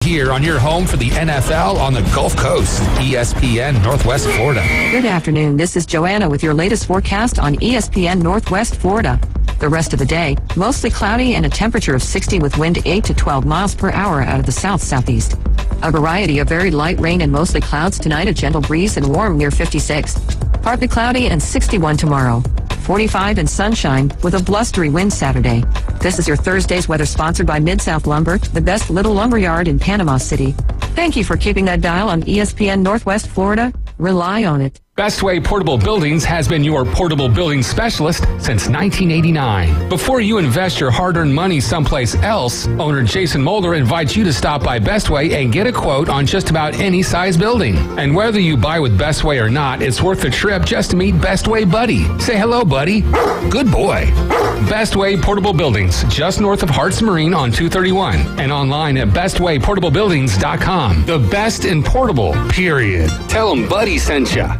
Here on your home for the NFL on the Gulf Coast, ESPN Northwest Florida. Good afternoon. This is Joanna with your latest forecast on ESPN Northwest Florida. The rest of the day, mostly cloudy and a temperature of 60 with wind 8 to 12 miles per hour out of the south-southeast. A variety of very light rain and mostly clouds tonight, a gentle breeze and warm near 56. Partly cloudy and 61 tomorrow. 45 and sunshine with a blustery wind Saturday. This is your Thursday's weather sponsored by Mid-South Lumber, the best little lumber yard in Panama City. Thank you for keeping that dial on ESPN Northwest Florida. Rely on it. Bestway Portable Buildings has been your portable building specialist since 1989. Before you invest your hard-earned money someplace else, owner Jason Mulder invites you to stop by Bestway and get a quote on just about any size building. And whether you buy with Bestway or not, it's worth the trip just to meet Bestway Buddy. Say hello, buddy. Good boy. Bestway Portable Buildings, just north of Harts Marine on 231 and online at bestwayportablebuildings.com. The best in portable, period. Tell them Buddy sent ya.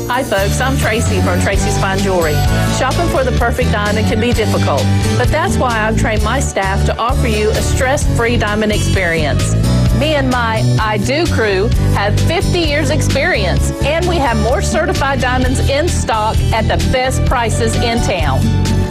Hi folks, I'm Tracy from Tracy's Fine Jewelry. Shopping for the perfect diamond can be difficult, but that's why I've trained my staff to offer you a stress-free diamond experience. Me and my I Do crew have 50 years experience, and we have more certified diamonds in stock at the best prices in town.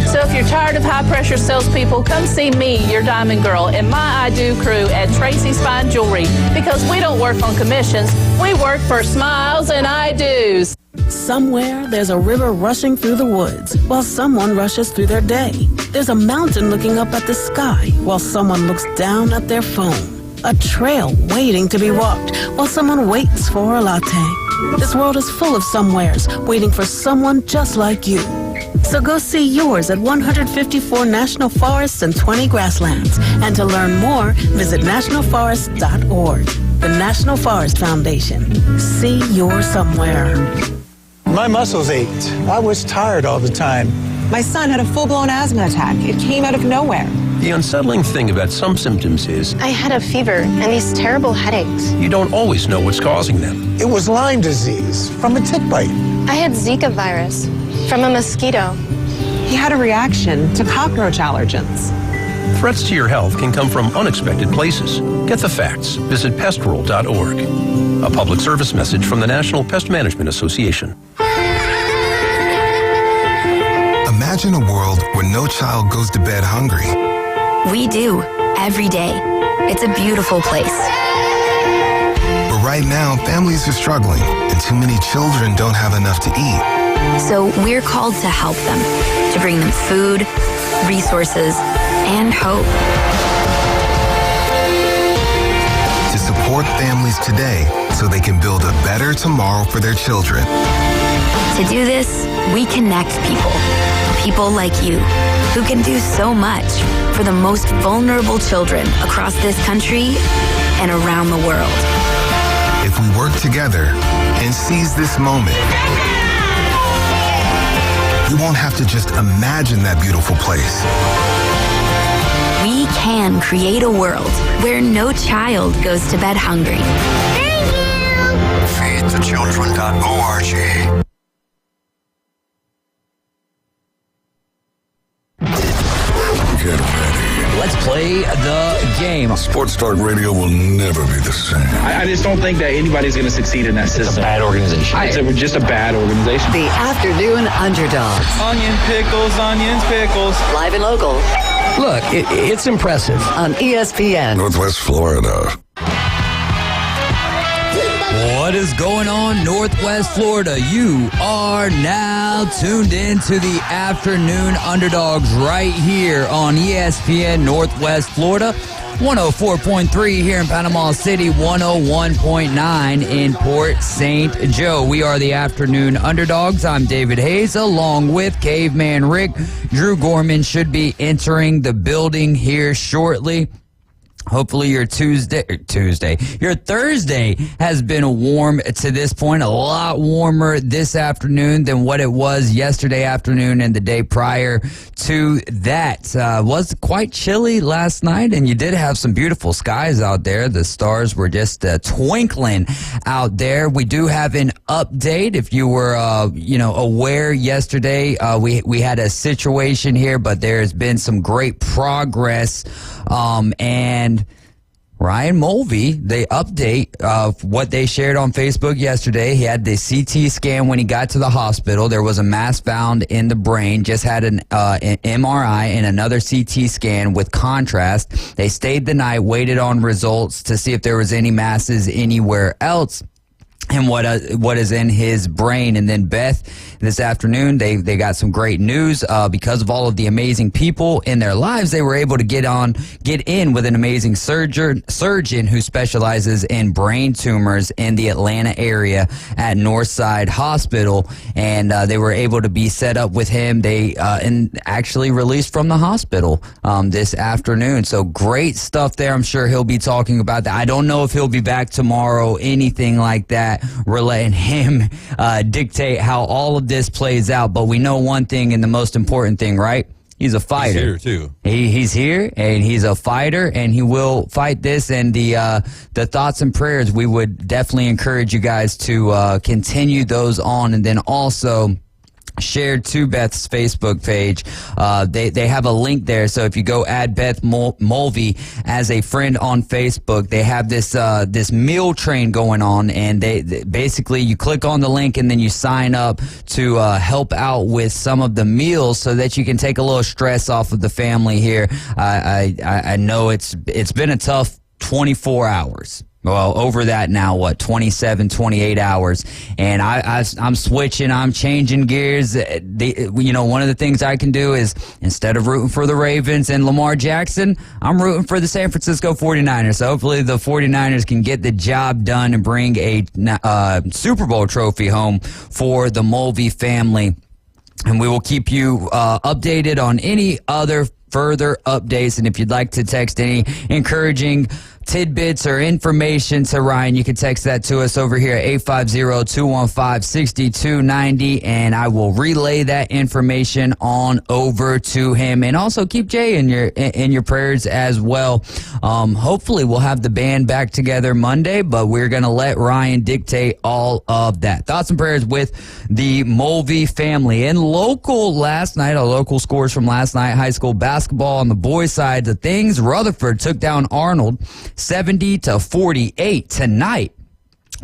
So if you're tired of high-pressure salespeople, come see me, your diamond girl, and my I Do crew at Tracy's Fine Jewelry, because we don't work on commissions. We work for smiles and I Do's. Somewhere there's a river rushing through the woods while someone rushes through their day. There's a mountain looking up at the sky while someone looks down at their phone. A trail waiting to be walked while someone waits for a latte. This world is full of somewheres waiting for someone just like you. So go see yours at 154 national forests and 20 grasslands. And to learn more, visit nationalforest.org. The National Forest Foundation. See your somewhere. My muscles ached. I was tired all the time. My son had a full-blown asthma attack. It came out of nowhere. The unsettling thing about some symptoms is I had a fever and these terrible headaches. You don't always know what's causing them. It was Lyme disease from a tick bite. I had Zika virus from a mosquito. He had a reaction to cockroach allergens. Threats to your health can come from unexpected places. Get the facts. Visit pestworld.org. A public service message from the National Pest Management Association. Imagine a world where no child goes to bed hungry. We do, every day. It's a beautiful place. But right now, families are struggling, and too many children don't have enough to eat. So we're called to help them, to bring them food, resources, and hope. To support families today so they can build a better tomorrow for their children. To do this, we connect people. People like you, who can do so much for the most vulnerable children across this country and around the world. If we work together and seize this moment, we won't have to just imagine that beautiful place. We can create a world where no child goes to bed hungry. Thank you! feedthechildren.org. Get ready. Let's play the game. Sports Talk Radio will never be the same. I just don't think that anybody's going to succeed in that system. It's a bad organization. It's just a bad organization. The Afternoon Underdogs. Onion pickles, onions pickles. Live and local. Look, it's impressive. On ESPN. Northwest Florida. What is going on, Northwest Florida? You are now tuned in to the Afternoon Underdogs right here on ESPN Northwest Florida. 104.3 here in Panama City, 101.9 in Port St. Joe. We are the Afternoon Underdogs. I'm David Hayes, along with Caveman Rick. Drew Gorman should be entering the building here shortly. Hopefully your your Thursday has been warm to this point, a lot warmer this afternoon than what it was yesterday afternoon and the day prior to that. Was quite chilly last night, and you did have some beautiful skies out there. The stars were just twinkling out there. We do have an update. If you were, aware yesterday, we had a situation here, but there's been some great progress, and Ryan Mulvey, the update of what they shared on Facebook yesterday. He had the CT scan when he got to the hospital. There was a mass found in the brain, just had an MRI and another CT scan with contrast. They stayed the night, waited on results to see if there was any masses anywhere else and what is in his brain. And then Beth, this afternoon, they got some great news because of all of the amazing people in their lives. They were able to get in with an amazing surgeon who specializes in brain tumors in the Atlanta area at Northside Hospital, and they were able to be set up with him. They and actually released from the hospital this afternoon. So great stuff there. I'm sure he'll be talking about that. I don't know if he'll be back tomorrow, anything like that. We're letting him dictate how all of this plays out, but we know one thing, and the most important thing, right? He's a fighter. He's here too. He's here, and he's a fighter, and he will fight this. And the thoughts and prayers, we would definitely encourage you guys to continue those on, and then also shared to Beth's Facebook page. They have a link there, so if you go add Beth Mulvey as a friend on Facebook, they have this meal train going on, and they basically, you click on the link and then you sign up to help out with some of the meals so that you can take a little stress off of the family here. I know it's been a tough 24 hours. Well, over that now, 27, 28 hours. And I'm switching, I'm changing gears. One of the things I can do is, instead of rooting for the Ravens and Lamar Jackson, I'm rooting for the San Francisco 49ers. So hopefully the 49ers can get the job done and bring a Super Bowl trophy home for the Mulvey family. And we will keep you updated on any other further updates. And if you'd like to text any encouraging tidbits or information to Ryan, you can text that to us over here at 850-215-6290, and I will relay that information on over to him. And also keep Jay in your prayers as well. Hopefully we'll have the band back together Monday, but we're going to let Ryan dictate all of that. Thoughts and prayers with the Mulvey family. And local scores from last night, high school basketball on the boys' side of things. Rutherford took down Arnold 70-48 tonight.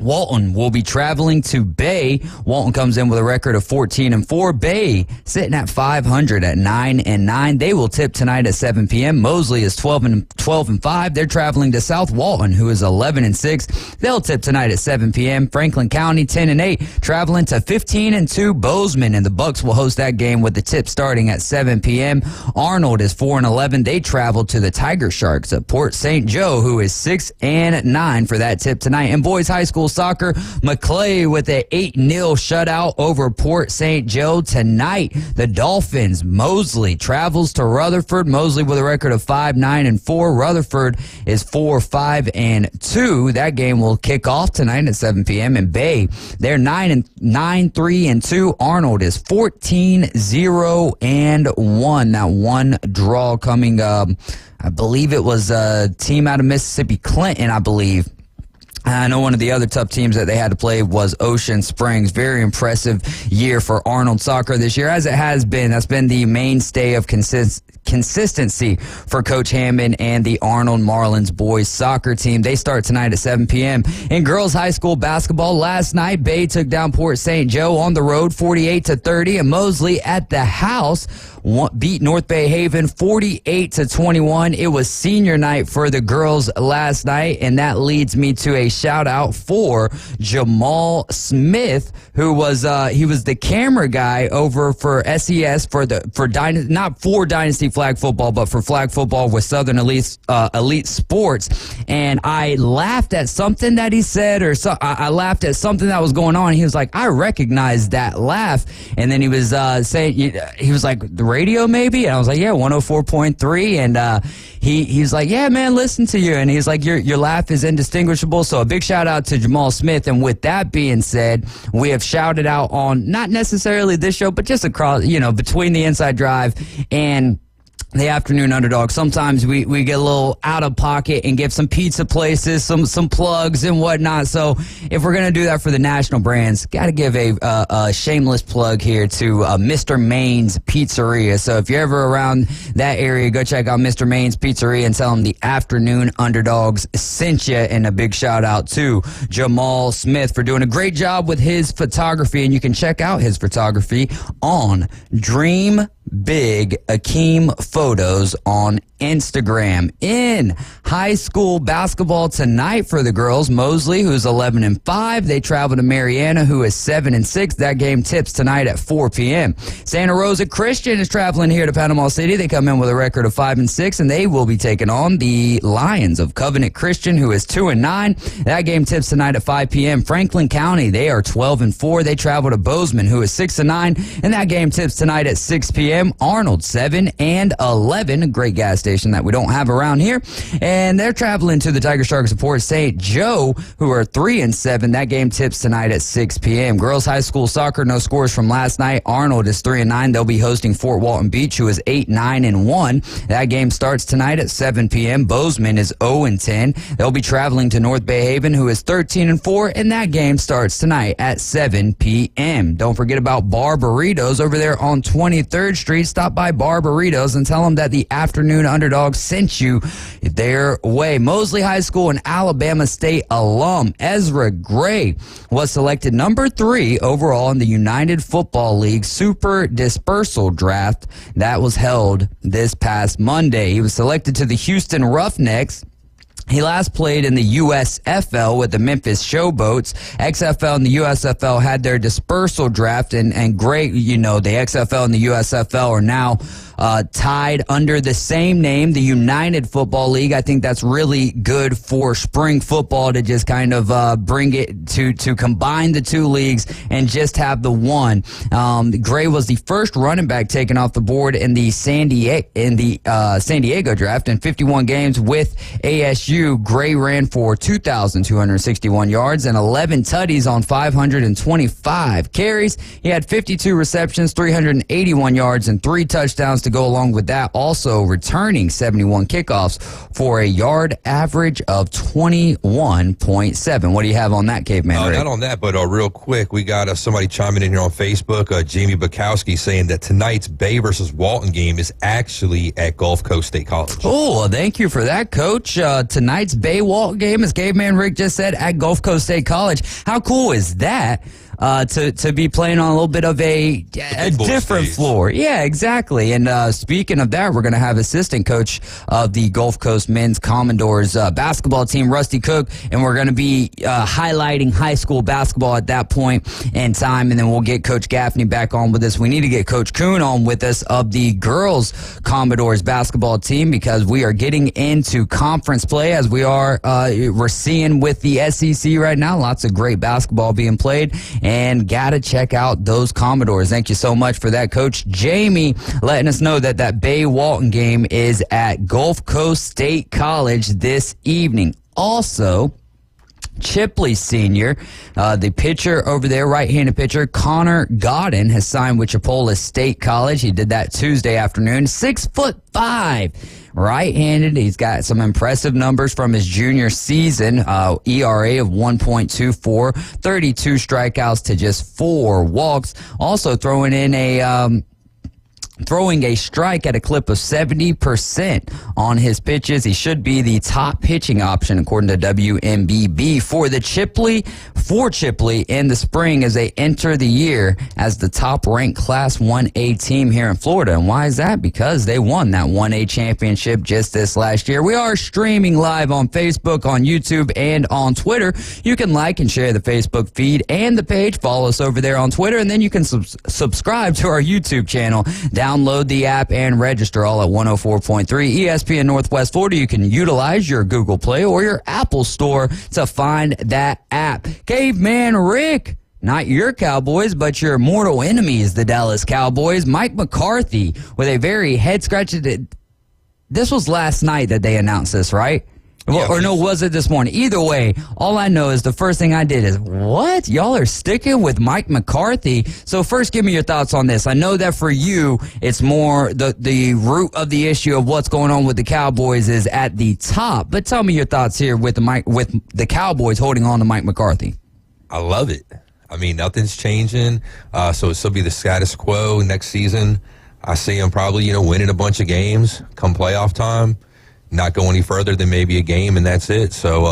Walton will be traveling to Bay. Walton comes in with a record of 14-4. Bay sitting at 500 at 9-9. They will tip tonight at 7 p.m. Mosley is 12-5. They're traveling to South Walton, who is 11-6. They'll tip tonight at 7 p.m. Franklin County 10-8, traveling to 15-2 Bozeman, and the Bucks will host that game with the tip starting at 7 p.m. Arnold is 4-11. They travel to the Tiger Sharks at Port St. Joe, who is 6-9 for that tip tonight. And boys high school soccer, McClay with an 8-0 shutout over Port St. Joe tonight. The Dolphins, Mosley travels to Rutherford. Mosley with a record of 5-9-4. Rutherford is 4-5-2. That game will kick off tonight at 7 p.m. And Bay, they're 9-3-2. Arnold is 14-0-1. That one draw coming up, I believe it was a team out of Mississippi, Clinton, I believe. I know one of the other tough teams that they had to play was Ocean Springs. Very impressive year for Arnold soccer this year, as it has been. That's been the mainstay of consistency for Coach Hammond and the Arnold Marlins boys soccer team. They start tonight at 7 p.m. In girls high school basketball, last night, Bay took down Port St. Joe on the road 48-30, and Mosley at the house beat North Bay Haven 48-21. It was senior night for the girls last night, and that leads me to a shout out for Jamal Smith, who was he was the camera guy over for SES not for Dynasty Flag Football, but for flag football with Southern Elite Sports. And I laughed at something that he said, I laughed at something that was going on. He was like, I recognize that laugh. And then he was saying, he was like, the radio maybe? And I was like, yeah, 104.3. And he's like, yeah, man, listen to you. And he's like, your laugh is indistinguishable. So a big shout out to Jamal Smith. And with that being said, we have shouted out on not necessarily this show, but just across, between the Inside Drive and the Afternoon Underdog, sometimes we get a little out of pocket and give some pizza places some plugs and whatnot. So if we're going to do that for the national brands, got to give a shameless plug here to Mr. Maine's Pizzeria. So if you're ever around that area, go check out Mr. Maine's Pizzeria and tell them the Afternoon Underdogs sent you. And a big shout out to Jamal Smith for doing a great job with his photography. And you can check out his photography on Dream Big Akeem Photos on Instagram. In high school basketball tonight for the girls, Mosley, who's 11-5, they travel to Mariana, who is 7-6. That game tips tonight at 4 p.m. Santa Rosa Christian is traveling here to Panama City. They come in with a record of 5-6, and they will be taking on the Lions of Covenant Christian, who is 2-9. That game tips tonight at 5 p.m. Franklin County, they are 12-4. They travel to Bozeman, who is 6-9, and that game tips tonight at 6 p.m. Arnold 7-11, a great gas station that we don't have around here, and they're traveling to the Tiger Shark Support St. Joe, who are 3-7. That game tips tonight at 6 p.m. Girls high school soccer, no scores from last night. Arnold is 3-9. They'll be hosting Fort Walton Beach, who is 8-9-1. That game starts tonight at 7 p.m. Bozeman is 0-10. They'll be traveling to North Bay Haven, who is 13-4, and that game starts tonight at 7 p.m. Don't forget about Bar Burritos over there on 23rd Street. Stop by Bar Burritos and tell them that the Afternoon Underdog sent you their way. Mosley High School and Alabama State alum Ezra Gray was selected number 3 overall in the United Football League Super Dispersal Draft that was held this past Monday. He was selected to the Houston Roughnecks. He last played in the USFL with the Memphis Showboats. XFL and the USFL had their dispersal draft, and great, the XFL and the USFL are now tied under the same name, the United Football League. I think that's really good for spring football to just kind of bring it to combine the two leagues and just have the one. Gray was the first running back taken off the board in the San Diego draft. In 51 games with ASU, Gray ran for 2,261 yards and 11 tutties on 525 carries. He had 52 receptions, 381 yards, and 3 touchdowns to go along with that, also returning 71 kickoffs for a yard average of 21.7. What do you have on that, Caveman Rick? Not on that, but real quick, we got somebody chiming in here on Facebook, Jamie Bukowski, saying that tonight's Bay versus Walton game is actually at Gulf Coast State College. Oh, well, thank you for that, Coach. Tonight's Bay Walton game, as Caveman Rick just said, at Gulf Coast State College. How cool is that? To be playing on a little bit of a different floor. Yeah, exactly. And speaking of that, we're going to have assistant coach of the Gulf Coast Men's Commodores basketball team, Rusty Cook, and we're going to be highlighting high school basketball at that point in time, and then we'll get Coach Gaffney back on with us. We need to get Coach Kuhn on with us of the girls Commodores basketball team, because we are getting into conference play, as we're seeing with the SEC right now. Lots of great basketball being played, and gotta check out those Commodores. Thank you so much for that, Coach Jamie, letting us know that Bay Walton game is at Gulf Coast State College this evening. Also, Chipley Sr., the pitcher over there, right-handed pitcher, Connor Godden, has signed with Chipola State College. He did that Tuesday afternoon. 6'5", right-handed. He's got some impressive numbers from his junior season. ERA of 1.24, 32 strikeouts to just 4 walks. Also throwing a strike at a clip of 70% on his pitches. He should be the top pitching option according to WMBB for Chipley in the spring as they enter the year as the top-ranked Class 1A team here in Florida. And why is that? Because they won that 1A championship just this last year. We are streaming live on Facebook, on YouTube, and on Twitter. You can like and share the Facebook feed and the page. Follow us over there on Twitter, and then you can subscribe to our YouTube channel. Download the app and register, all at 104.3 ESPN Northwest Florida. You can utilize your Google Play or your Apple Store to find that app. Caveman Rick, not your Cowboys, but your mortal enemies, the Dallas Cowboys. Mike McCarthy with a very head-scratching. This was last night that they announced this, right? Was it this morning? Either way, all I know is the first thing I did is, what? Y'all are sticking with Mike McCarthy? So first, give me your thoughts on this. I know that for you, it's more the root of the issue of what's going on with the Cowboys is at the top. But tell me your thoughts here with the Cowboys holding on to Mike McCarthy. I love it. I mean, nothing's changing. So it'll still be the status quo next season. I see him probably, winning a bunch of games come playoff time, not go any further than maybe a game, and that's it. So,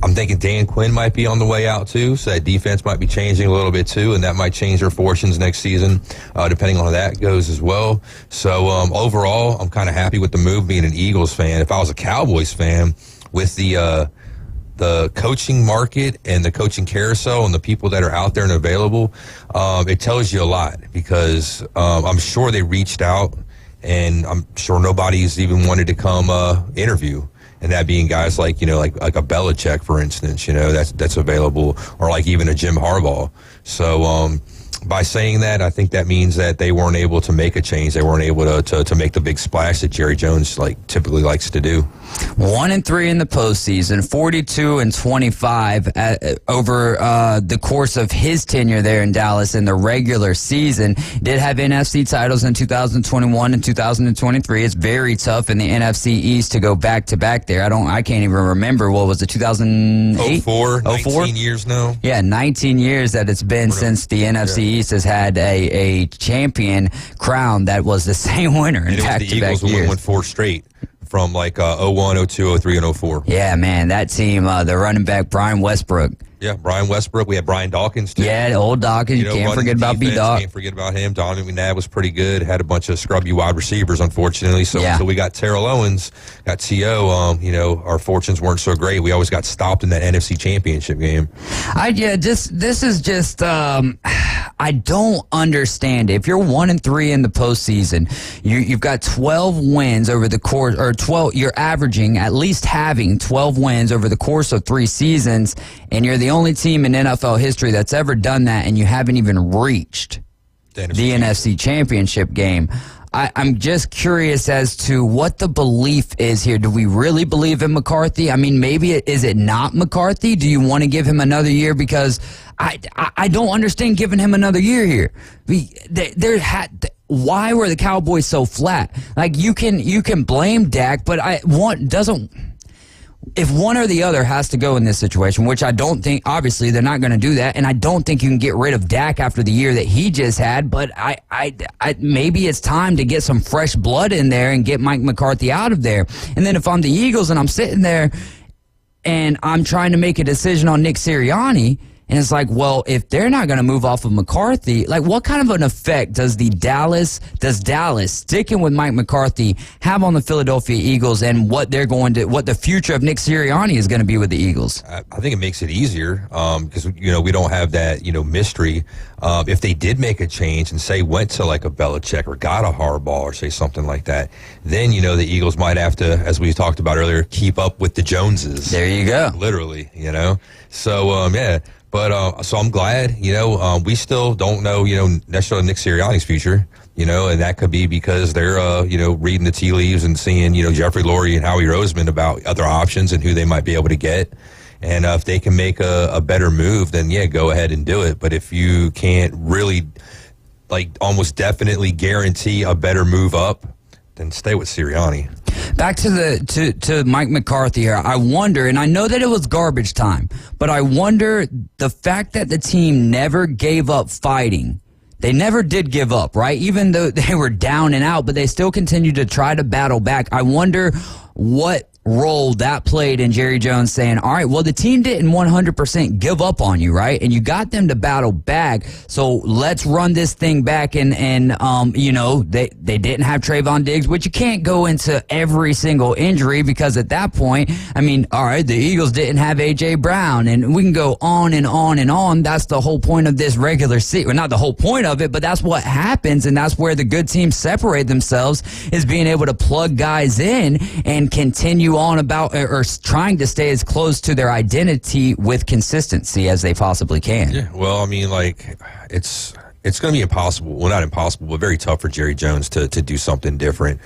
I'm thinking Dan Quinn might be on the way out too, so that defense might be changing a little bit too, and that might change their fortunes next season, depending on how that goes as well. So overall, I'm kind of happy with the move being an Eagles fan. If I was a Cowboys fan, with the coaching market and the coaching carousel and the people that are out there and available, it tells you a lot because I'm sure they reached out and I'm sure nobody's even wanted to come interview. And that being guys like a Belichick, for instance, that's available, or like even a Jim Harbaugh. So by saying that, I think that means that they weren't able to make a change. They weren't able to make the big splash that Jerry Jones typically likes to do. 1-3 in the postseason, 42-25 over the course of his tenure there in Dallas in the regular season. Did have NFC titles in 2021 and 2023. It's very tough in the NFC East to go back to back there. I can't even remember, what was it, 2008? 04, 19 years now. Yeah, 19 years that it's been since the NFC East has had a champion crown that was the same winner in back-to-back years. The Eagles who won 4 straight. From 01, 02, 03, and 04. Yeah, man, that team, the running back, Brian Westbrook. Yeah, Brian Westbrook. We had Brian Dawkins, too. Yeah, old Dawkins. Can't forget about B-Dawk. Can't forget about him. Donovan McNabb was pretty good. Had a bunch of scrubby wide receivers, unfortunately. So until we got Terrell Owens, got T.O., our fortunes weren't so great. We always got stopped in that NFC Championship game. This is just, I don't understand it. If you're 1-3 in the postseason, you've got 12 wins over the course, or 12, you're averaging at least having 12 wins over the course of 3 seasons, and you're the only team in NFL history that's ever done that, and you haven't even reached the NFC Championship game. I'm just curious as to what the belief is here. Do we really believe in McCarthy? I mean, maybe is it not McCarthy? Do you want to give him another year? Because I don't understand giving him another year here. Why were the Cowboys so flat? Like, you can blame Dak, but if one or the other has to go in this situation, which I don't think, obviously they're not going to do that, and I don't think you can get rid of Dak after the year that he just had, but I maybe it's time to get some fresh blood in there and get Mike McCarthy out of there. And then if I'm the Eagles and I'm sitting there and I'm trying to make a decision on Nick Sirianni, and it's like, well, if they're not going to move off of McCarthy, like, what kind of an effect does Dallas sticking with Mike McCarthy have on the Philadelphia Eagles, and what the future of Nick Sirianni is going to be with the Eagles? I think it makes it easier because we don't have that mystery. If they did make a change and say went to like a Belichick or got a Harbaugh or say something like that, then the Eagles might have to, as we talked about earlier, keep up with the Joneses. There you go. Literally, So yeah. But so I'm glad, we still don't know, necessarily Nick Sirianni's future, and that could be because they're, reading the tea leaves and seeing, Jeffrey Lurie and Howie Roseman about other options and who they might be able to get. And if they can make a better move, then yeah, go ahead and do it. But if you can't really, almost definitely guarantee a better move up, then stay with Sirianni. Back to Mike McCarthy here. I wonder, and I know that it was garbage time, but I wonder the fact that the team never gave up fighting. They never did give up, right? Even though they were down and out, but they still continued to try to battle back. I wonder what role that played in Jerry Jones saying, all right, well, the team didn't 100% give up on you, right? And you got them to battle back, so let's run this thing back. And they didn't have Trayvon Diggs, which you can't go into every single injury because at that point, I mean, all right, the Eagles didn't have A.J. Brown, and we can go on and on and on. That's the whole point of this regular season. Well, not the whole point of it, but that's what happens, and that's where the good teams separate themselves, is being able to plug guys in and continue on about or trying to stay as close to their identity with consistency as they possibly can. Yeah, well, I mean, It's going to be impossible. Well, not impossible, but very tough for Jerry Jones to do something different.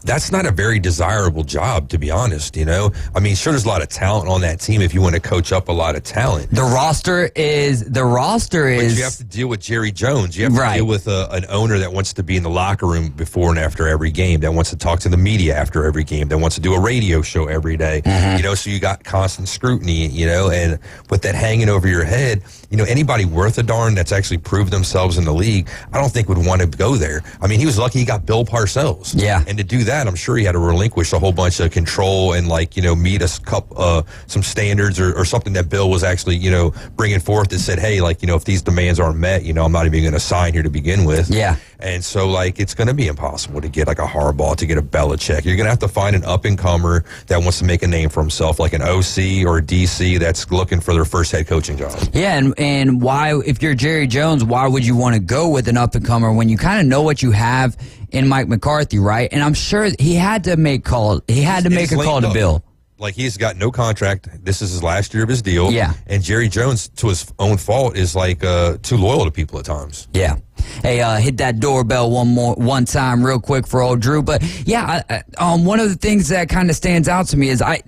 That's not a very desirable job, to be honest, you know? I mean, sure, there's a lot of talent on that team if you want to coach up a lot of talent. The roster is... But you have to deal with Jerry Jones. You have to deal with an owner that wants to be in the locker room before and after every game, that wants to talk to the media after every game, that wants to do a radio show every day. You know, so you got constant scrutiny, you know, and with that hanging over your head, you know, anybody worth a darn that's actually proved themselves in the league, I don't think would want to go there. I mean, he was lucky he got Bill Parcells. Yeah. And to do that, I'm sure he had to relinquish a whole bunch of control and, like, you know, meet some standards or something that Bill was actually, you know, bringing forth that said, hey, like, you know, if these demands aren't met, you know, I'm not even going to sign here to begin with. Yeah. And so, like, it's going to be impossible to get, like, a Harbaugh, to get a Belichick. You're going to have to find an up-and-comer that wants to make a name for himself, like an OC or a DC that's looking for their first head coaching job. Yeah, and why, if you're Jerry Jones, why would you want to go with an up-and-comer when you kind of know what you have in Mike McCarthy, right? And I'm sure he had to make a call to Bill. Like, he's got no contract. This is his last year of his deal. Yeah. And Jerry Jones, to his own fault, is like too loyal to people at times. Yeah. Hey, hit that doorbell one time real quick for old Drew. But yeah, one of the things that kind of stands out to me is I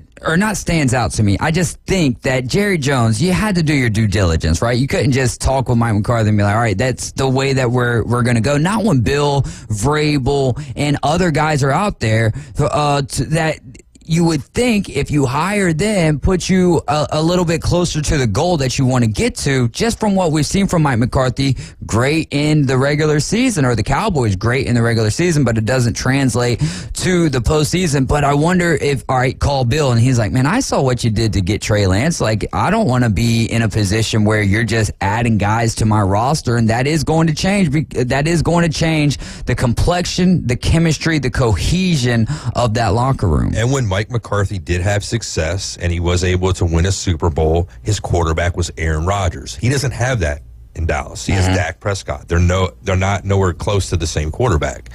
just think that Jerry Jones, you had to do your due diligence, right? You couldn't just talk with Mike McCarthy and be like, all right, that's the way that we're going to go. Not when Bill, Vrabel, and other guys are out there that you would think if you hire them, put you a little bit closer to the goal that you want to get to, just from what we've seen from Mike McCarthy, great in the regular season, or the Cowboys great in the regular season, but it doesn't translate to the postseason. But I wonder if, all right, call Bill, and he's like, man, I saw what you did to get Trey Lance. Like, I don't want to be in a position where you're just adding guys to my roster, and that is going to change. That is going to change the complexion, the chemistry, the cohesion of that locker room. And when Mike McCarthy did have success and he was able to win a Super Bowl, his quarterback was Aaron Rodgers. He doesn't have that in Dallas. He has Dak Prescott. They're not nowhere close to the same quarterback.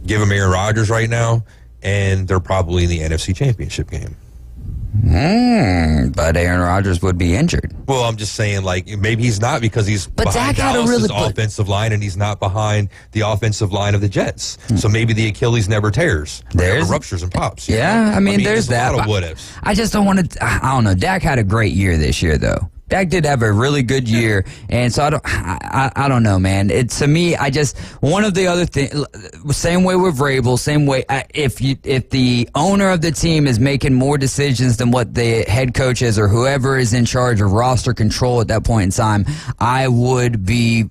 Give him Aaron Rodgers right now, and they're probably in the NFC Championship game. But Aaron Rodgers would be injured. Well, I'm just saying, like, maybe he's not, because he's behind Dallas's offensive line, and he's not behind the offensive line of the Jets. So maybe the Achilles never tears. Never ruptures and pops. Yeah, I mean, there's that. A lot of what ifs. I just don't want to. I don't know. Dak had a great year this year, though. Dak did have a really good year, and so I don't know, man. To me, one of the other things, same way with Vrabel, same way, if the owner of the team is making more decisions than what the head coach is, or whoever is in charge of roster control at that point in time, I would be.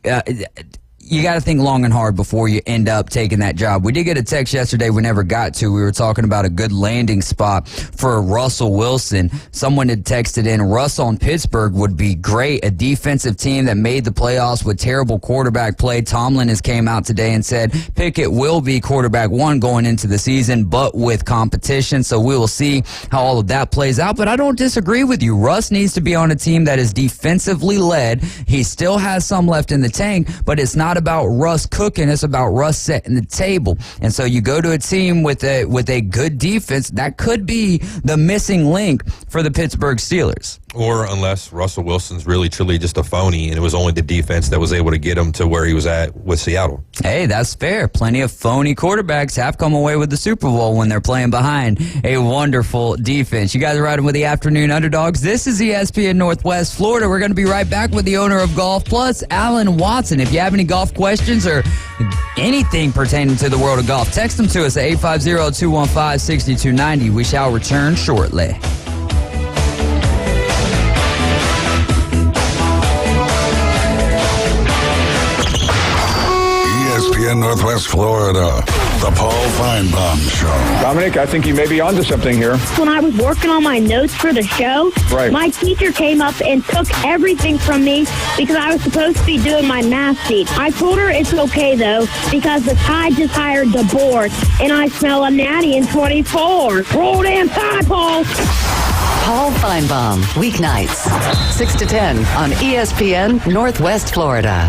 You got to think long and hard before you end up taking that job. We did get a text yesterday we never got to. We were talking about a good landing spot for Russell Wilson. Someone had texted in, Russell on Pittsburgh would be great. A defensive team that made the playoffs with terrible quarterback play. Tomlin has came out today and said Pickett will be quarterback one going into the season, but with competition. So we will see how all of that plays out. But I don't disagree with you. Russ needs to be on a team that is defensively led. He still has some left in the tank, but it's not about Russ cooking, it's about Russ setting the table. And so you go to a team with a good defense, that could be the missing link for the Pittsburgh Steelers. Or unless Russell Wilson's really truly just a phony, and it was only the defense that was able to get him to where he was at with Seattle. Hey, that's fair. Plenty of phony quarterbacks have come away with the Super Bowl when they're playing behind a wonderful defense. You guys are riding with the Afternoon Underdogs. This is ESPN Northwest Florida. We're going to be right back with the owner of Golf Plus, Alan Watson. If you have any golf questions or anything pertaining to the world of golf, text them to us at 850-215-6290. We shall return shortly. ESPN Northwest Florida, the Paul Feinbaum Show. Dominic, I think you may be onto something here. When I was working on my notes for the show, my teacher came up and took everything from me because I was supposed to be doing my math sheet. I told her it's okay, though, because the Tide just hired the board, and I smell a natty in 24. Roll damn Tide, Paul! Paul Feinbaum, weeknights, 6 to 10 on ESPN Northwest Florida.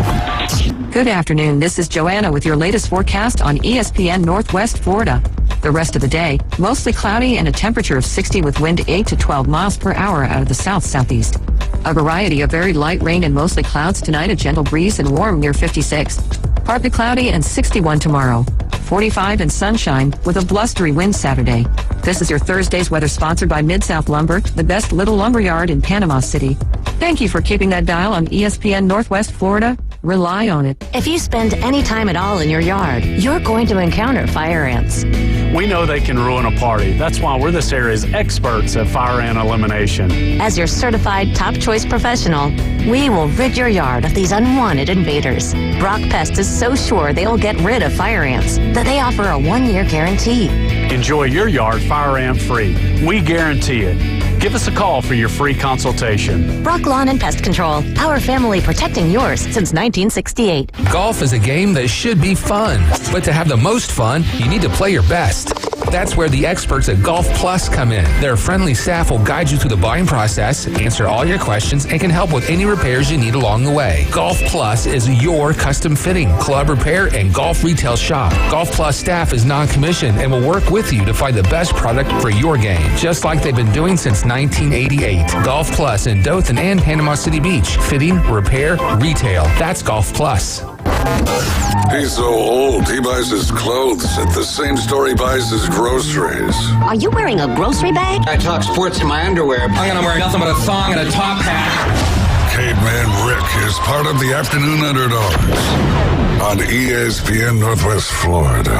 Good afternoon. This is Joanna with your latest forecast on ESPN Northwest Florida. The rest of the day, mostly cloudy and a temperature of 60 with wind 8 to 12 miles per hour out of the south-southeast. A variety of very light rain and mostly clouds tonight, a gentle breeze and warm near 56. Partly cloudy and 61 tomorrow. 45 and sunshine with a blustery wind Saturday. This is your Thursday's weather sponsored by Mid-South Lumber, the best little lumber yard in Panama City. Thank you for keeping that dial on ESPN Northwest Florida. Rely on it. If you spend any time at all in your yard, you're going to encounter fire ants. We know they can ruin a party. That's why we're this area's experts at fire ant elimination. As your certified top choice professional, we will rid your yard of these unwanted invaders. Brock Pest is so sure they'll get rid of fire ants that they offer a 1-year guarantee. Enjoy your yard fire ant free. We guarantee it. Give us a call for your free consultation. Brock Lawn and Pest Control, our family protecting yours since 1968. Golf is a game that should be fun, but to have the most fun, you need to play your best. That's where the experts at Golf Plus come in. Their friendly staff will guide you through the buying process, answer all your questions, and can help with any repairs you need along the way. Golf Plus is your custom fitting, club repair, and golf retail shop. Golf Plus staff is non-commissioned and will work with you to find the best product for your game, just like they've been doing since 1988. Golf Plus in Dothan and Panama City Beach. Fitting, repair, retail. That's Golf Plus. He's so old, he buys his clothes at the same store he buys his groceries. Are you wearing a grocery bag? I talk sports in my underwear. I'm gonna wear nothing but a thong and a top hat. Caveman Rick is part of the Afternoon Underdogs on ESPN Northwest Florida.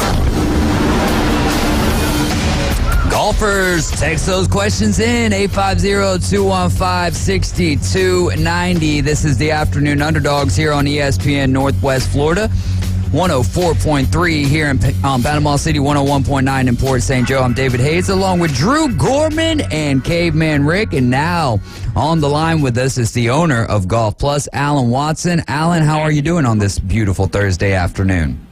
Golfers, text those questions in, 850-215-6290. This is the Afternoon Underdogs here on ESPN Northwest Florida. 104.3 here in Panama City, 101.9 in Port St. Joe. I'm David Hayes along with Drew Gorman and Caveman Rick. And now on the line with us is the owner of Golf Plus, Alan Watson. Alan, how are you doing on this beautiful Thursday afternoon?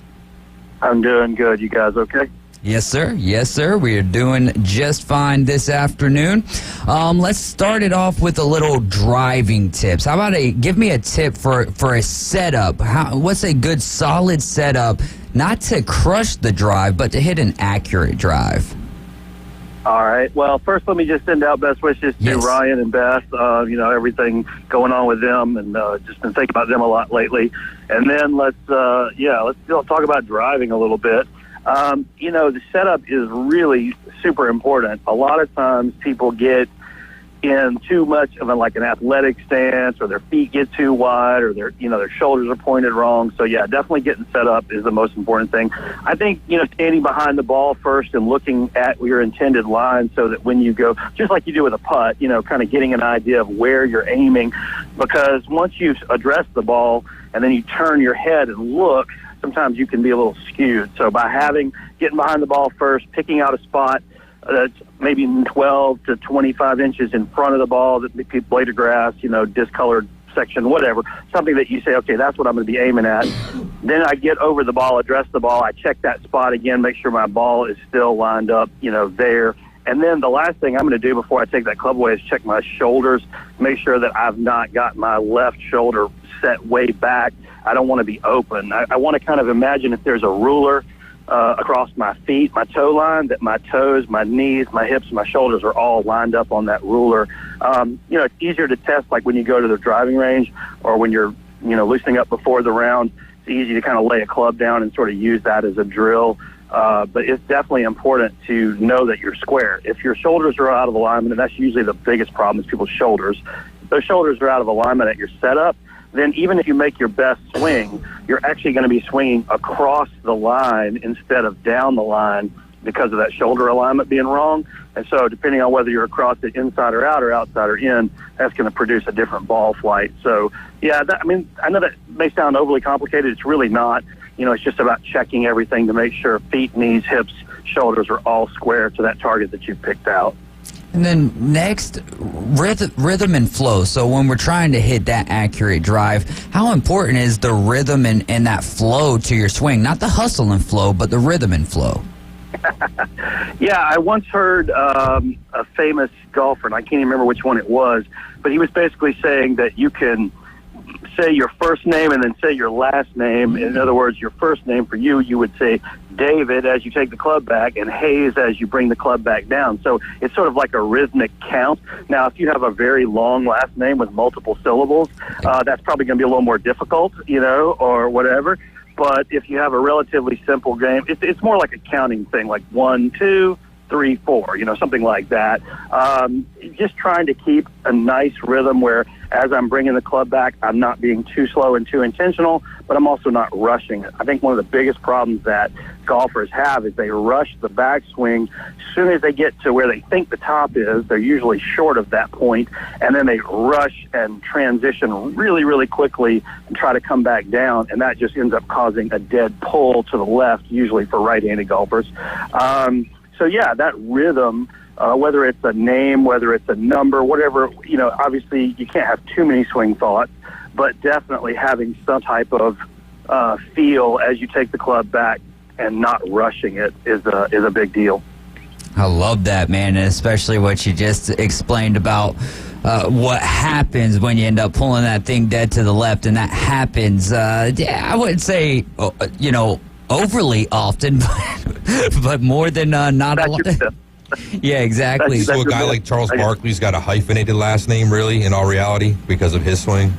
I'm doing good. You guys okay? Yes, sir. Yes, sir. We are doing just fine this afternoon. Let's start it off with a little driving tips. How about give me a tip for a setup? What's a good solid setup, not to crush the drive, but to hit an accurate drive? All right. Well, first, let me just send out best wishes to Ryan and Beth. Everything going on with them, and just been thinking about them a lot lately. And then let's talk about driving a little bit. The setup is really super important. A lot of times people get in too much of an athletic stance, or their feet get too wide, or their shoulders are pointed wrong. So yeah, definitely getting set up is the most important thing. I think, standing behind the ball first and looking at your intended line, so that when you go, just like you do with a putt, kind of getting an idea of where you're aiming, because once you've addressed the ball and then you turn your head and look, sometimes you can be a little skewed. So by getting behind the ball first, picking out a spot that's maybe 12 to 25 inches in front of the ball, that blade of grass, discolored section, whatever, something that you say, okay, that's what I'm going to be aiming at. Then I get over the ball, address the ball, I check that spot again, make sure my ball is still lined up, there. And then the last thing I'm going to do before I take that club away is check my shoulders, make sure that I've not got my left shoulder set way back. I don't want to be open. I want to kind of imagine if there's a ruler across my feet, my toe line, that my toes, my knees, my hips, my shoulders are all lined up on that ruler. It's easier to test like when you go to the driving range, or when you're, loosening up before the round. It's easy to kind of lay a club down and sort of use that as a drill. But it's definitely important to know that you're square. If your shoulders are out of alignment, and that's usually the biggest problem is people's shoulders, if those shoulders are out of alignment at your setup, then even if you make your best swing, you're actually going to be swinging across the line instead of down the line because of that shoulder alignment being wrong. And so depending on whether you're across it inside or out or outside or in, that's going to produce a different ball flight. So, yeah, I know that may sound overly complicated. It's really not. It's just about checking everything to make sure feet, knees, hips, shoulders are all square to that target that you've picked out. And then next, rhythm and flow. So when we're trying to hit that accurate drive, how important is the rhythm and that flow to your swing? Not the hustle and flow, but the rhythm and flow. Yeah, I once heard a famous golfer, and I can't even remember which one it was, but he was basically saying that you can say your first name and then say your last name. In other words, your first name for you would say David as you take the club back and Hayes as you bring the club back down. So it's sort of like a rhythmic count. Now, if you have a very long last name with multiple syllables, that's probably going to be a little more difficult, or whatever. But if you have a relatively simple game, it's more like a counting thing, like 1, 2, 3, 4, something like that. Just trying to keep a nice rhythm where as I'm bringing the club back, I'm not being too slow and too intentional, but I'm also not rushing it. I think one of the biggest problems that golfers have is they rush the backswing. As soon as they get to where they think the top is, they're usually short of that point, and then they rush and transition really, really quickly and try to come back down, and that just ends up causing a dead pull to the left, usually for right-handed golfers. So, yeah, that rhythm, whether it's a name, whether it's a number, whatever, obviously you can't have too many swing thoughts, but definitely having some type of feel as you take the club back and not rushing it is a big deal. I love that, man, and especially what you just explained about what happens when you end up pulling that thing dead to the left, and that happens, I wouldn't say, overly often, but more than not a lot. Yeah, exactly. So a guy like Charles Barkley's got a hyphenated last name, really, in all reality, because of his swing?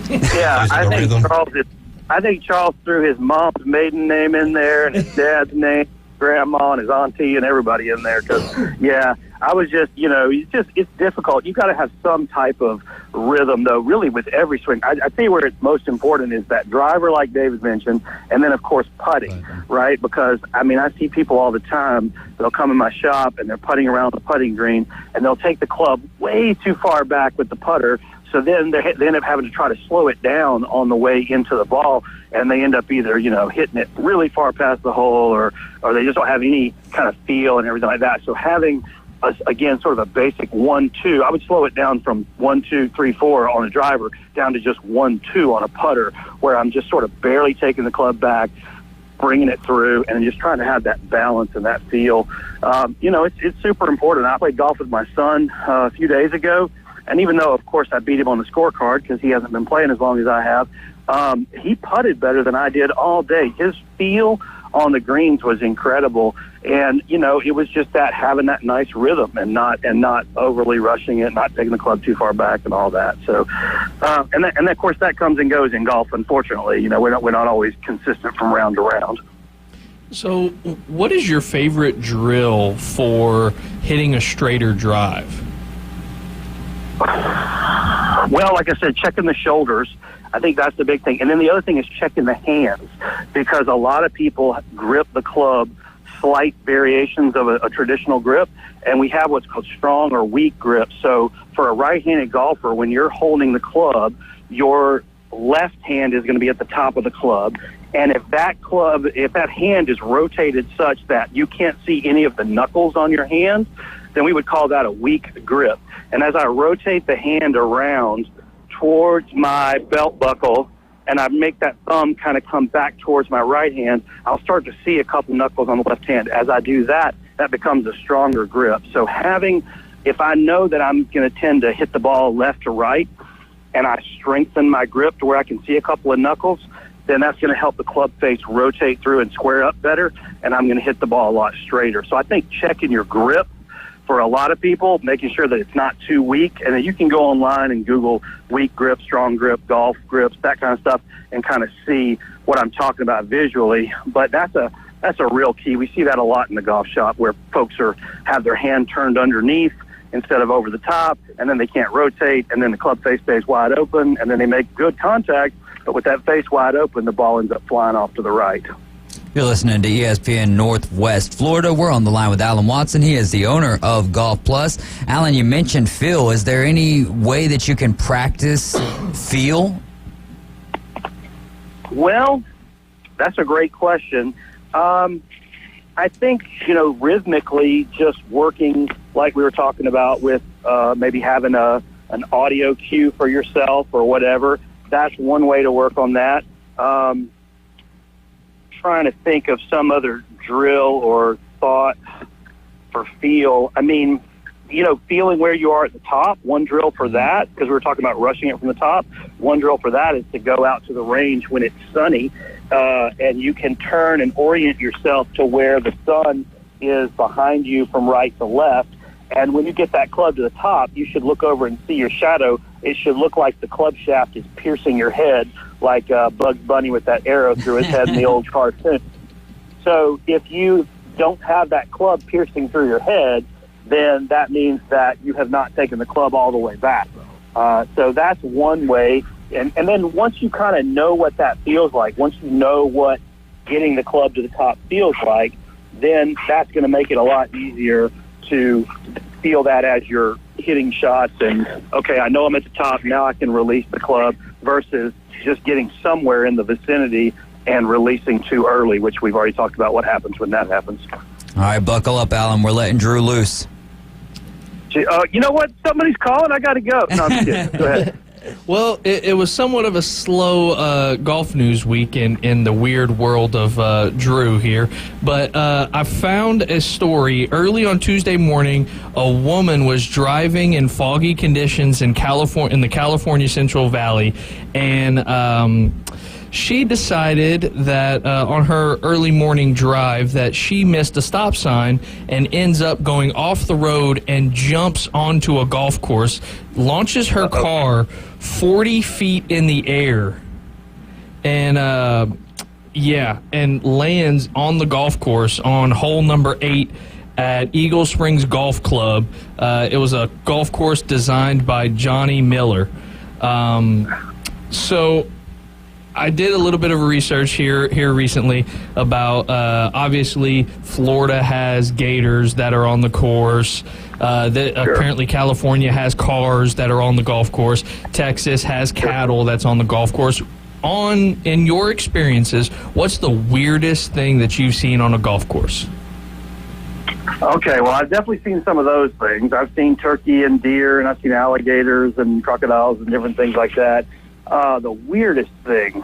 Yeah, I think Charles threw his mom's maiden name in there and his dad's name, grandma and his auntie and everybody in there. Because, I was just, it's difficult. You got to have some type of rhythm, though, really with every swing. I tell you where it's most important is that driver, like David mentioned, and then, of course, putting, right? Because, I see people all the time, they'll come in my shop and they're putting around the putting green, and they'll take the club way too far back with the putter. So then they end up having to try to slow it down on the way into the ball, and they end up either, hitting it really far past the hole or they just don't have any kind of feel and everything like that. So having, again, sort of a basic 1, 2, I would slow it down from 1, 2, 3, 4 on a driver down to just 1, 2 on a putter, where I'm just sort of barely taking the club back, bringing it through, and just trying to have that balance and that feel. It's super important. I played golf with my son a few days ago, and even though, of course, I beat him on the scorecard because he hasn't been playing as long as I have, he putted better than I did all day. His feel on the greens was incredible, and it was just that having that nice rhythm and not overly rushing it, not taking the club too far back and all that. So, and of course that comes and goes in golf. Unfortunately, we're not always consistent from round to round. So, what is your favorite drill for hitting a straighter drive? Well, like I said, checking the shoulders. I think that's the big thing. And then the other thing is checking the hands, because a lot of people grip the club slight variations of a traditional grip, and we have what's called strong or weak grip. So for a right-handed golfer, when you're holding the club, your left hand is going to be at the top of the club. And if that hand is rotated such that you can't see any of the knuckles on your hand, then we would call that a weak grip. And as I rotate the hand around towards my belt buckle and I make that thumb kind of come back towards my right hand, I'll start to see a couple knuckles on the left hand. As I do that, that becomes a stronger grip. So if I know that I'm going to tend to hit the ball left to right and I strengthen my grip to where I can see a couple of knuckles, then that's going to help the club face rotate through and square up better, and I'm going to hit the ball a lot straighter. So I think checking your grip for a lot of people, making sure that it's not too weak, and then you can go online and Google weak grip, strong grip, golf grips, that kind of stuff, and kind of see what I'm talking about visually. But that's a real key. We see that a lot in the golf shop where folks have their hand turned underneath instead of over the top, and then they can't rotate, and then the club face stays wide open, and then they make good contact, but with that face wide open, the ball ends up flying off to the right. You're listening to ESPN Northwest Florida. We're on the line with Alan Watson. He is the owner of Golf Plus. Alan, you mentioned feel. Is there any way that you can practice feel? Well, that's a great question. I think, rhythmically, just working like we were talking about with maybe having an audio cue for yourself or whatever, that's one way to work on that. Trying to think of some other drill or thought for feel. I mean, feeling where you are at the top, one drill for that, because we were talking about rushing it from the top, one drill for that is to go out to the range when it's sunny, and you can turn and orient yourself to where the sun is behind you from right to left. And when you get that club to the top, you should look over and see your shadow. It should look like the club shaft is piercing your head, like Bugs Bunny with that arrow through his head in the old cartoon. So if you don't have that club piercing through your head, then that means that you have not taken the club all the way back. So that's one way. And then once you kind of know what that feels like, once you know what getting the club to the top feels like, then that's going to make it a lot easier to feel that as you're hitting shots and, okay, I know I'm at the top, now I can release the club, versus just getting somewhere in the vicinity and releasing too early, which we've already talked about what happens when that happens. All right, buckle up, Alan. We're letting Drew loose. You know what? Somebody's calling. I got to go. No, I'm kidding. Go ahead. Well, it was somewhat of a slow golf news week in the weird world of Drew here. But I found a story early on Tuesday morning. A woman was driving in foggy conditions in the California Central Valley, and she decided that on her early morning drive that she missed a stop sign and ends up going off the road and jumps onto a golf course, launches her car 40 feet in the air, and and lands on the golf course on hole number 8 at Eagle Springs Golf Club. It was a golf course designed by Johnny Miller. So I did a little bit of research here recently about obviously Florida has gators that are on the course. Apparently California has cars that are on the golf course. Texas has cattle that's on the golf course. In your experiences, what's the weirdest thing that you've seen on a golf course? Okay, well, I've definitely seen some of those things. I've seen turkey and deer, and I've seen alligators and crocodiles and different things like that. The weirdest thing,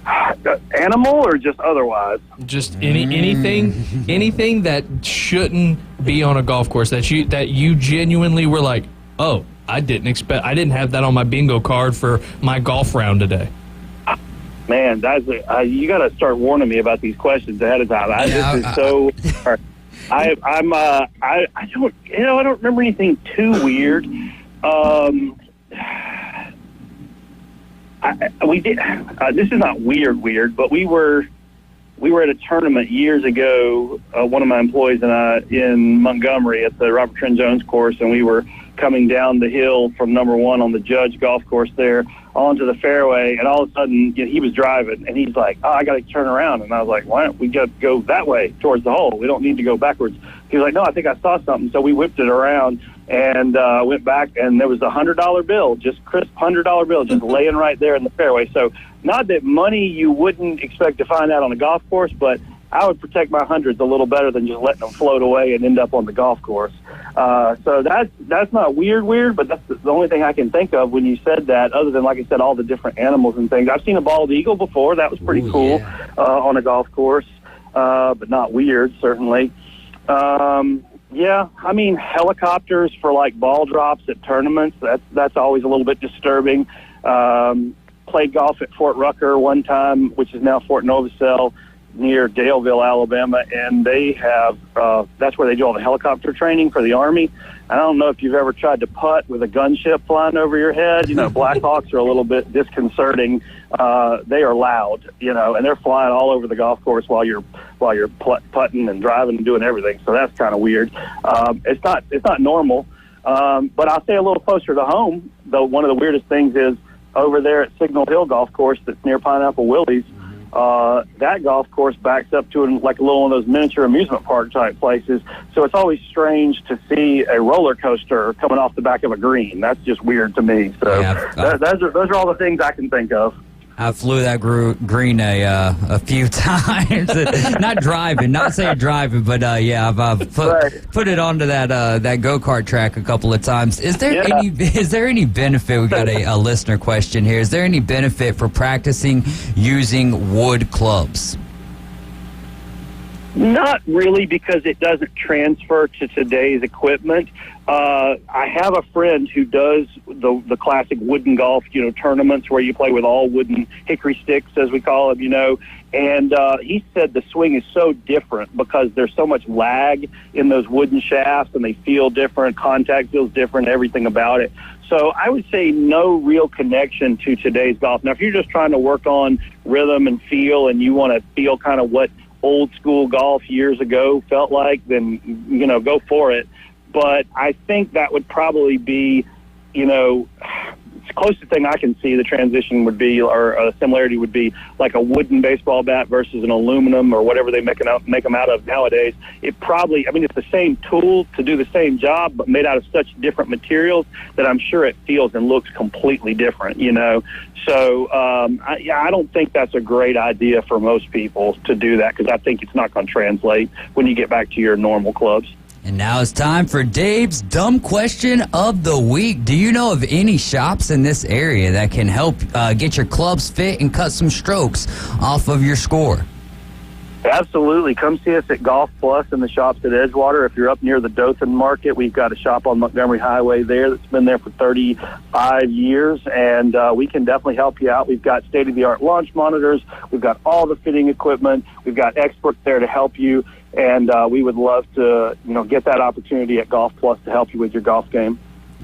animal or just otherwise? Just anything that shouldn't be on a golf course that you genuinely were like, oh, I didn't have that on my bingo card for my golf round today. Man, you got to start warning me about these questions ahead of time. This is so hard. I don't remember anything too weird. We did. This is not weird, but we were at a tournament years ago. One of my employees and I in Montgomery at the Robert Trent Jones course, and we were coming down the hill from number 1 on the Judge golf course there onto the fairway, and all of a sudden he was driving, and he's like, "Oh, I got to turn around," and I was like, "Why don't we just go that way towards the hole? We don't need to go backwards." He was like, "No, I think I saw something," so we whipped it around and went back, and there was a $100 bill, just crisp $100 bill, just laying right there in the fairway. So not that money you wouldn't expect to find out on a golf course, but I would protect my hundreds a little better than just letting them float away and end up on the golf course. So that's not weird, but that's the only thing I can think of when you said that, other than, like I said, all the different animals and things. I've seen a bald eagle before. That was pretty cool on a golf course, but not weird, certainly. Yeah, I mean, helicopters for, like, ball drops at tournaments, that's always a little bit disturbing. Played golf at Fort Rucker one time, which is now Fort Novacell, near Daleville, Alabama, and they have that's where they do all the helicopter training for the Army. I don't know if you've ever tried to putt with a gunship flying over your head. You know, Blackhawks are a little bit disconcerting. They are loud, and they're flying all over the golf course while you're putting and driving and doing everything. So that's kind of weird. It's not normal. But I'll say a little closer to home, though, one of the weirdest things is over there at Signal Hill Golf Course that's near Pineapple Willie's. That golf course backs up to like a little one of those miniature amusement park type places. So it's always strange to see a roller coaster coming off the back of a green. That's just weird to me. So those are all the things I can think of. I flew that green a few times. not saying driving, but I've put it onto that go-kart track a couple of times. Is there any benefit? We got a listener question here. Is there any benefit for practicing using wood clubs? Not really, because it doesn't transfer to today's equipment. I have a friend who does the classic wooden golf, tournaments where you play with all wooden hickory sticks, as we call them, and he said the swing is so different because there's so much lag in those wooden shafts, and they feel different, contact feels different, everything about it. So I would say no real connection to today's golf. Now, if you're just trying to work on rhythm and feel, and you want to feel kind of what old school golf years ago felt like, then, go for it. But I think that would probably be, it's the closest thing I can see the transition would be, or a similarity would be, like a wooden baseball bat versus an aluminum or whatever they make them out of nowadays. It probably, it's the same tool to do the same job, but made out of such different materials that I'm sure it feels and looks completely different, So, I don't think that's a great idea for most people to do that, because I think it's not going to translate when you get back to your normal clubs. And now it's time for Dave's Dumb Question of the Week. Do you know of any shops in this area that can help get your clubs fit and cut some strokes off of your score? Absolutely. Come see us at Golf Plus in the shops at Edgewater. If you're up near the Dothan Market, we've got a shop on Montgomery Highway there that's been there for 35 years, and we can definitely help you out. We've got state-of-the-art launch monitors. We've got all the fitting equipment. We've got experts there to help you, and we would love to get that opportunity at Golf Plus to help you with your golf game.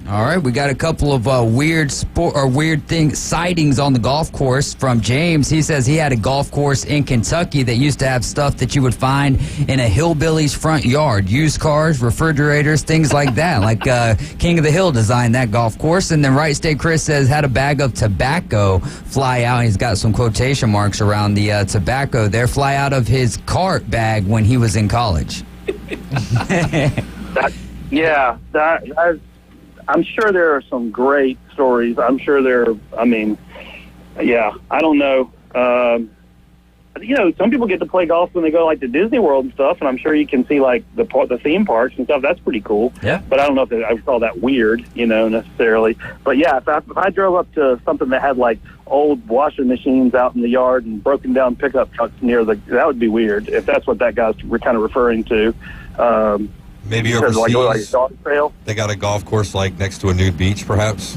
All right, we got a couple of weird sightings on the golf course from James. He says he had a golf course in Kentucky that used to have stuff that you would find in a hillbilly's front yard. Used cars, refrigerators, things like that. Like King of the Hill designed that golf course. And then Right State Chris says had a bag of tobacco fly out. He's got some quotation marks around the tobacco there. Fly out of his cart bag when he was in college. I'm sure there are some great stories. I'm sure I don't know. Some people get to play golf when they go like to Disney World and stuff, and I'm sure you can see like the theme parks and stuff. That's pretty cool. Yeah. But I don't know if I would call that weird, necessarily. But yeah, if I drove up to something that had like old washing machines out in the yard and broken down pickup trucks that would be weird, if that's what that guy's kind of referring to. Maybe overseas, like a dog trail. They got a golf course like next to a nude beach, perhaps.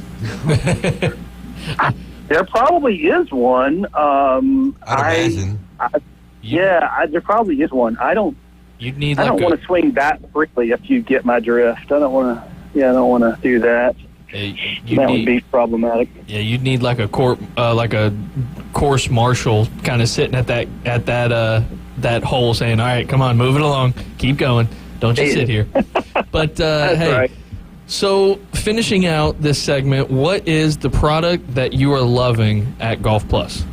There probably is one. I'd imagine. There probably is one. I don't want to swing that freely. If you get my drift, I don't want to do that. That would be problematic. Yeah, you'd need like a course marshal kind of sitting at that hole saying, "All right, come on, move it along, keep going. Don't just sit here." But hey, right. So finishing out this segment, what is the product that you are loving at Golf Plus?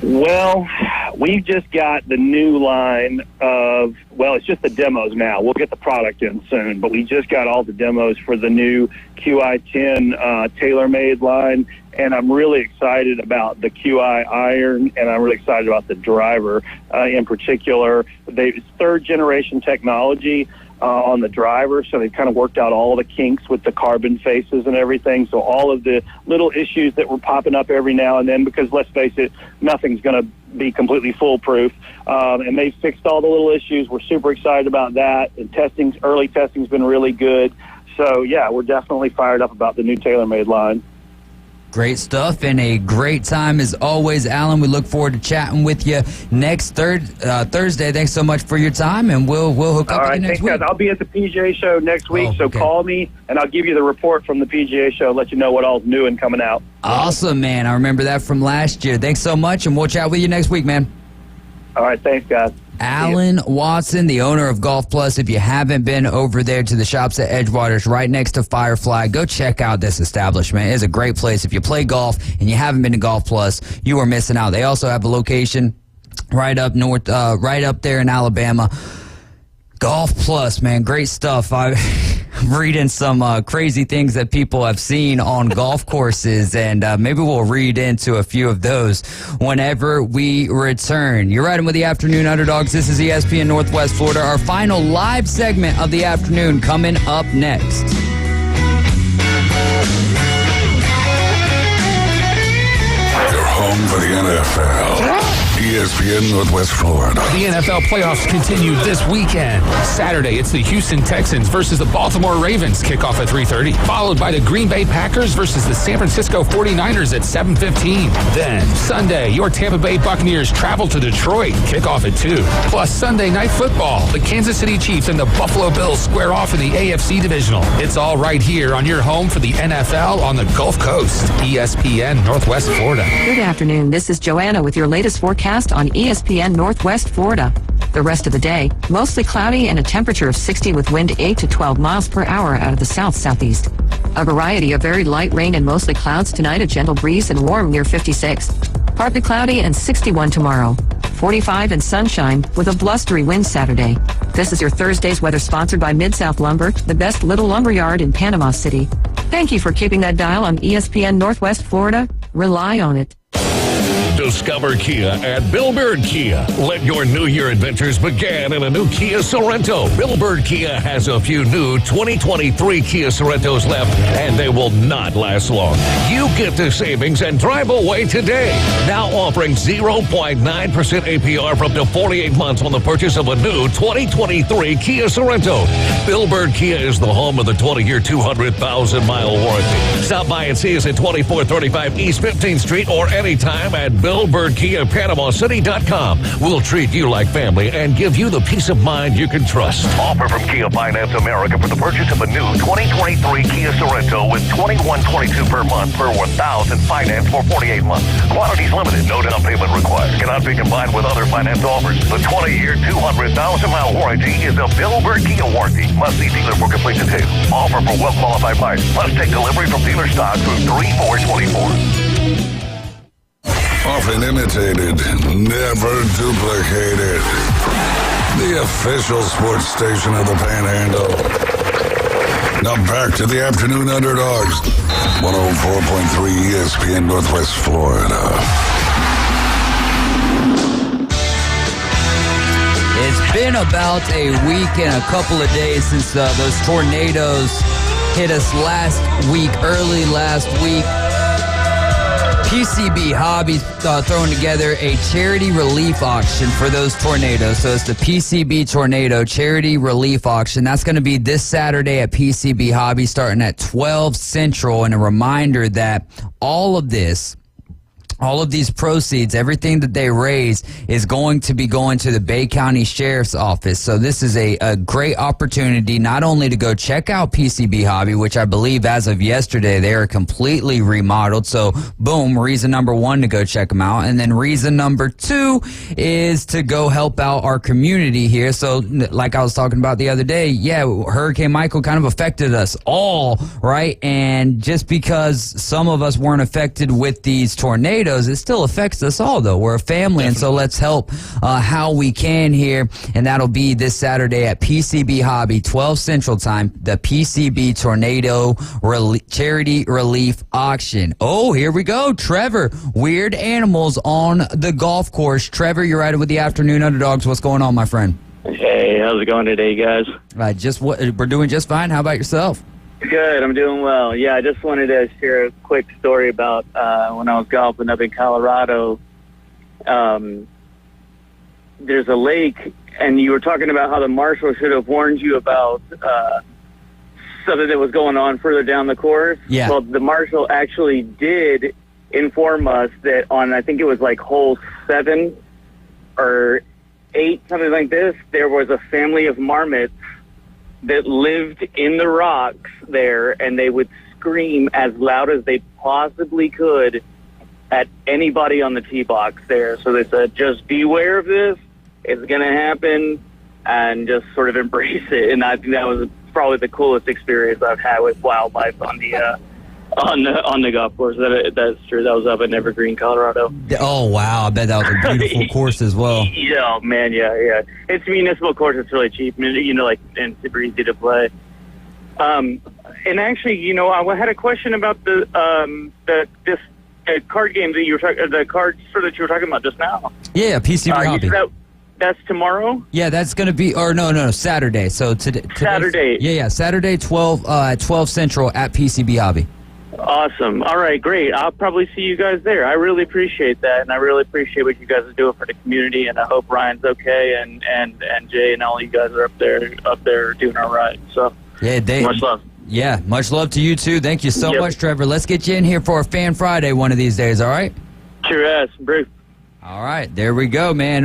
Well, we've just got the new line of, it's just the demos now. We'll get the product in soon, but we just got all the demos for the new QI10 TaylorMade line, and I'm really excited about the QI iron, and I'm really excited about the driver in particular. It's third-generation technology on the driver, so they've kind of worked out all the kinks with the carbon faces and everything, so all of the little issues that were popping up every now and then, because let's face it, nothing's going to be completely foolproof, and they've fixed all the little issues. We're super excited about that, and early testing's been really good, so yeah, we're definitely fired up about the new TaylorMade line. Great stuff and a great time as always, Alan. We look forward to chatting with you next Thursday. Thanks so much for your time, and we'll hook up with you next week. Guys. I'll be at the PGA show next week, so call me, and I'll give you the report from the PGA show, let you know what all's new and coming out. Awesome, man. I remember that from last year. Thanks so much, and we'll chat with you next week, man. All right, thanks, guys. Alan Watson, the owner of Golf Plus. If you haven't been over there to the shops at Edgewater's right next to Firefly, go check out this establishment. It's a great place. If you play golf and you haven't been to Golf Plus, you are missing out. They also have a location right up north, right up there in Alabama. Golf Plus, man, great stuff. I'm reading some crazy things that people have seen on golf courses, and maybe we'll read into a few of those whenever we return. You're riding with the Afternoon Underdogs. This is ESPN Northwest Florida. Our final live segment of the afternoon coming up next. You're home for the NFL. ESPN Northwest Florida. The NFL playoffs continue this weekend. Saturday, it's the Houston Texans versus the Baltimore Ravens. Kickoff at 3:30. Followed by the Green Bay Packers versus the San Francisco 49ers at 7:15. Then, Sunday, your Tampa Bay Buccaneers travel to Detroit. Kickoff at 2. Plus, Sunday Night Football. The Kansas City Chiefs and the Buffalo Bills square off in the AFC Divisional. It's all right here on your home for the NFL on the Gulf Coast. ESPN Northwest Florida. Good afternoon. This is Joanna with your latest forecast on ESPN Northwest Florida. The rest of the day, mostly cloudy and a temperature of 60 with wind 8 to 12 miles per hour out of the south-southeast. A variety of very light rain and mostly clouds tonight, a gentle breeze and warm near 56. Partly cloudy and 61 tomorrow. 45 and sunshine with a blustery wind Saturday. This is your Thursday's weather sponsored by Mid-South Lumber, the best little lumber yard in Panama City. Thank you for keeping that dial on ESPN Northwest Florida. Rely on it. Discover Kia at Bill Bird Kia. Let your New Year adventures begin in a new Kia Sorento. Bill Bird Kia has a few new 2023 Kia Sorentos left, and they will not last long. You get the savings and drive away today. Now offering 0.9% APR for up to 48 months on the purchase of a new 2023 Kia Sorento. Bill Bird Kia is the home of the 20-year, 200,000-mile warranty. Stop by and see us at 2435 East 15th Street or anytime at BillBirdKiaPanamaCity.com. We'll treat you like family and give you the peace of mind you can trust. Offer from Kia Finance America for the purchase of a new 2023 Kia Sorento with $2,122 per month per $1,000 finance for 48 months. Quantities limited, no down payment required. Cannot be combined with other finance offers. The 20-year, 200,000-mile warranty is a Bill Bird Kia warranty. Must see dealer for complete details. Offer for well-qualified buyers. Must take delivery from dealer stock through 3/4/24. Often imitated, never duplicated. The official sports station of the Panhandle. Now back to the Afternoon Underdogs. 104.3 ESPN Northwest Florida. It's been about a week and a couple of days since those tornadoes hit us early last week. PCB Hobbies throwing together a charity relief auction for those tornadoes. So it's the PCB Tornado Charity Relief Auction. That's going to be this Saturday at PCB Hobbies starting at 12 Central. And a reminder that all of these proceeds, everything that they raise, is going to be going to the Bay County Sheriff's Office. So this is a great opportunity not only to go check out PCB Hobby, which I believe as of yesterday they are completely remodeled. So boom, reason number one to go check them out. And then reason number two is to go help out our community here. So like I was talking about the other day, Hurricane Michael kind of affected us all, right? And just because some of us weren't affected with these tornadoes, it still affects us all, though. We're a family, and so let's help how we can here, and that'll be this Saturday at PCB Hobby, 12 Central Time, the PCB Tornado Charity Relief Auction. Oh, here we go. Trevor, weird animals on the golf course. Trevor, you're right with the Afternoon Underdogs. What's going on, my friend? Hey, how's it going today, guys? We're doing just fine. How about yourself? Good, I'm doing well. Yeah, I just wanted to share a quick story about when I was golfing up in Colorado. There's a lake, and you were talking about how the marshal should have warned you about something that was going on further down the course. Yeah. Well, the marshal actually did inform us that on, I think it was like hole 7 or 8, something like this, there was a family of marmots that lived in the rocks there, and they would scream as loud as they possibly could at anybody on the tee box there. So they said, just beware of this. It's going to happen, and just sort of embrace it. And I think that was probably the coolest experience I've had with wildlife on the golf course. That's true. That was up in Evergreen, Colorado. Oh, wow. I bet that was a beautiful course as well. Yeah, man, yeah. It's a municipal course. It's really cheap, and super easy to play. And actually, I had a question about this card game that you were talking, the card store that you were talking about just now. Yeah, PCB Hobby. That's tomorrow? Yeah, that's going to be, no, Saturday. So today. Saturday. Yeah, Saturday, 12 Central at PCB Hobby. Awesome. All right, great. I'll probably see you guys there. I really appreciate that, and I really appreciate what you guys are doing for the community, and I hope Ryan's okay, and Jay and all you guys are up there doing all right. So, yeah, Dave. Much love. Yeah, much love to you, too. Thank you so much, Trevor. Let's get you in here for a Fan Friday one of these days, all right? True ass, Bruce. All right, there we go, man.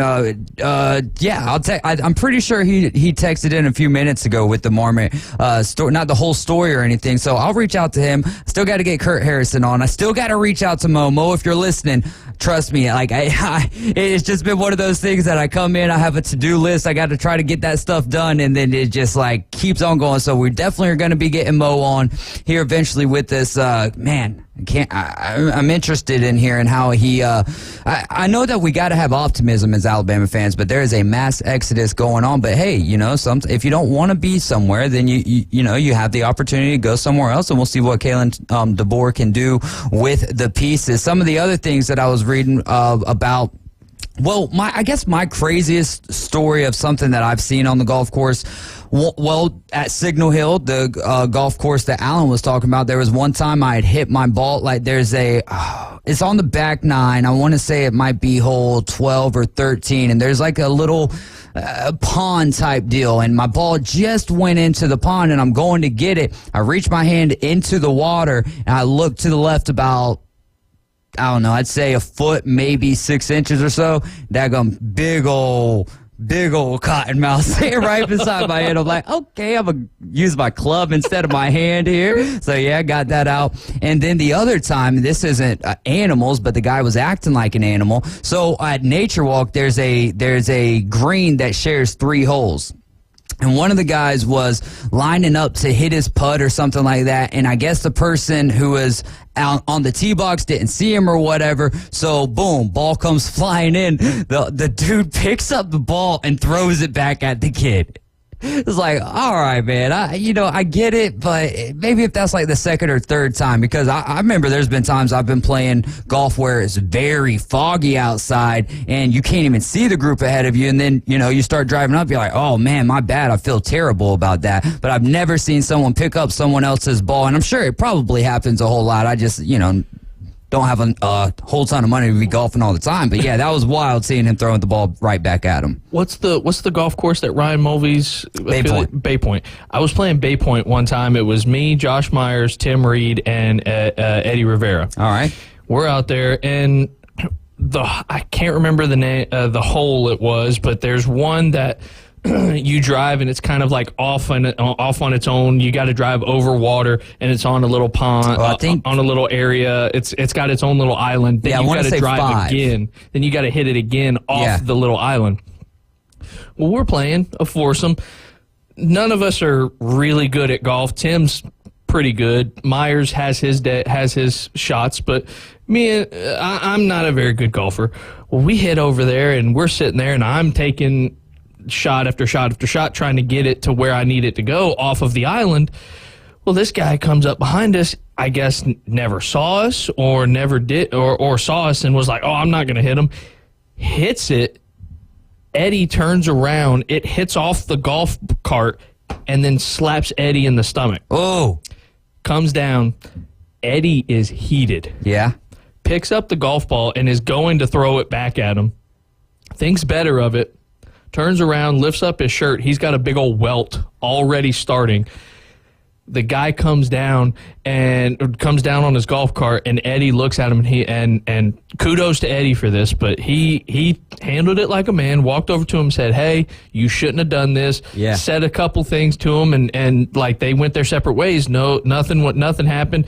Yeah, I'm pretty sure he texted in a few minutes ago with the Marmot story, not the whole story or anything. So I'll reach out to him. Still got to get Kurt Harrison on. I still got to reach out to Mo. Mo, if you're listening, trust me. Like it's just been one of those things that I come in, I have a to-do list. I got to try to get that stuff done, and then it just like keeps on going. So we definitely are going to be getting Mo on here eventually with this. Man, I'm interested in hearing how he. I know that we got to have optimism as Alabama fans, but there is a mass exodus going on. But hey, if you don't want to be somewhere, then you have the opportunity to go somewhere else, and we'll see what Kalen DeBoer can do with the pieces. Some of the other things that I was reading about. Well, I guess my craziest story of something that I've seen on the golf course, well, at Signal Hill, the golf course that Alan was talking about, there was one time I had hit my ball, like it's on the back nine. I want to say it might be hole 12 or 13, and there's like a little pond type deal, and my ball just went into the pond, and I'm going to get it. I reach my hand into the water, and I look to the left about, I don't know, I'd say a foot, maybe 6 inches or so. Daggum big old cottonmouth sitting right beside my head. I'm like, okay, I'm going to use my club instead of my hand here. So, yeah, I got that out. And then the other time, this isn't animals, but the guy was acting like an animal. So at Nature Walk, there's a green that shares 3 holes. And one of the guys was lining up to hit his putt or something like that. And I guess the person who was out on the tee box didn't see him or whatever. So, boom, ball comes flying in. The dude picks up the ball and throws it back at the kid. It's like, all right, man, I get it, but maybe if that's like the second or third time, because I remember there's been times I've been playing golf where it's very foggy outside and you can't even see the group ahead of you, and then, you start driving up, you're like, oh, man, my bad, I feel terrible about that. But I've never seen someone pick up someone else's ball, and I'm sure it probably happens a whole lot. I just, don't have a whole ton of money to be golfing all the time. But, yeah, that was wild seeing him throwing the ball right back at him. What's the golf course that Ryan Mulvey's Bay Point. I was playing Bay Point one time. It was me, Josh Myers, Tim Reed, and Eddie Rivera. All right. We're out there, and I can't remember the name, the hole it was, but there's one that you drive and it's kind of like off on its own. You got to drive over water, and it's on a little pond, on a little area. It's got its own little island. Then you got to drive 5. Again. Then you got to hit it again off the little island. Well, we're playing a foursome. None of us are really good at golf. Tim's pretty good. Myers has his shots, but I'm not a very good golfer. Well, we hit over there, and we're sitting there, and I'm taking shot after shot after shot trying to get it to where I need it to go off of the island. Well, this guy comes up behind us, I guess never saw us or never did or saw us and was like, oh, I'm not going to hit him. Hits it. Eddie turns around. It hits off the golf cart and then slaps Eddie in the stomach. Oh. Comes down. Eddie is heated. Yeah. Picks up the golf ball and is going to throw it back at him. Thinks better of it. Turns around, lifts up his shirt. He's got a big old welt already starting. The guy comes down on his golf cart, and Eddie looks at him, and kudos to Eddie for this, but he handled it like a man, walked over to him and said, hey, you shouldn't have done this. Yeah. Said a couple things to him, and like they went their separate ways. Nothing happened.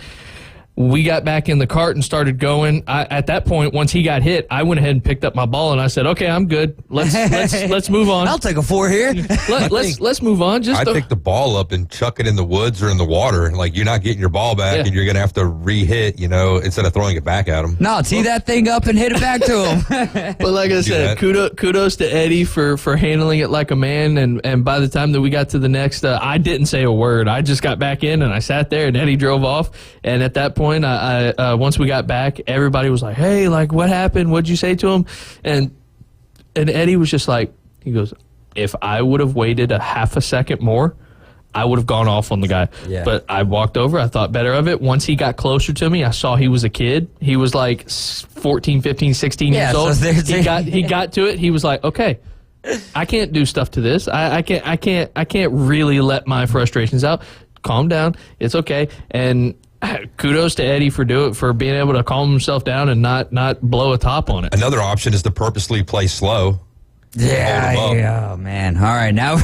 We got back in the cart and started going. At that point, once he got hit, I went ahead and picked up my ball, and I said, "Okay, I'm good. Let's move on. I'll take a 4 here. Let's move on." I pick the ball up and chuck it in the woods or in the water. Like, you're not getting your ball back, and you're going to have to re-hit, instead of throwing it back at him. No, tee that thing up and hit it back to him. But like I said, kudos to Eddie for handling it like a man. And by the time that we got to the next, I didn't say a word. I just got back in and I sat there, and Eddie drove off. And at that point, I once we got back, everybody was like, hey, like, what happened? What'd you say to him? And Eddie was just like, he goes, if I would have waited a half a second more, I would have gone off on the guy. Yeah. But I walked over. I thought better of it. Once he got closer to me, I saw he was a kid. He was like 14, 15, 16 years old. So He got to it. He was like, okay, I can't do stuff to this. I can't really let my frustrations out. Calm down. It's okay. And kudos to Eddie for being able to calm himself down and not blow a top on it. Another option is to purposely play slow. Yeah, man. All right, now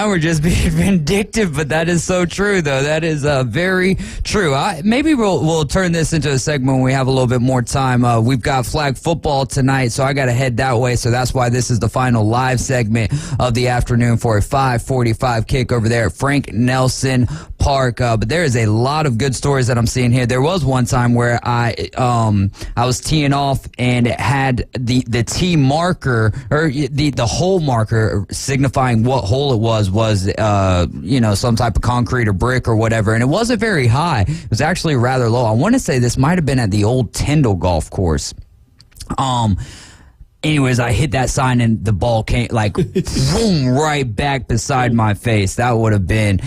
we're just being vindictive, but that is so true, though. That is very true. Maybe we'll turn this into a segment when we have a little bit more time. We've got flag football tonight, so I got to head that way. So that's why this is the final live segment of the afternoon for a 5:45 kick over there at Frank Nelson Park. But there is a lot of good stories that I'm seeing here. There was one time where I was teeing off and it had the tee marker or the hole marker signifying what hole it was some type of concrete or brick or whatever, and it wasn't very high. It was actually rather low. I want to say this might have been at the old Tyndall golf course. Anyways, I hit that sign and the ball came like boom right back beside my face. That would have been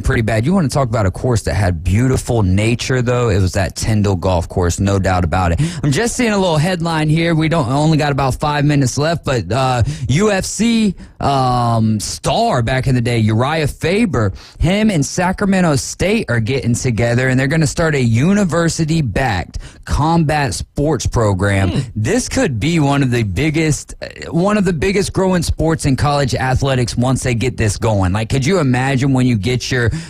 pretty bad. You want to talk about a course that had beautiful nature, though? It was that Tyndall golf course, no doubt about it. I'm just seeing a little headline here. We only got about 5 minutes left, but UFC star back in the day, Uriah Faber, him and Sacramento State are getting together, and they're going to start a university-backed combat sports program. This could be one of the biggest growing sports in college athletics once they get this going. Like, could you imagine when you get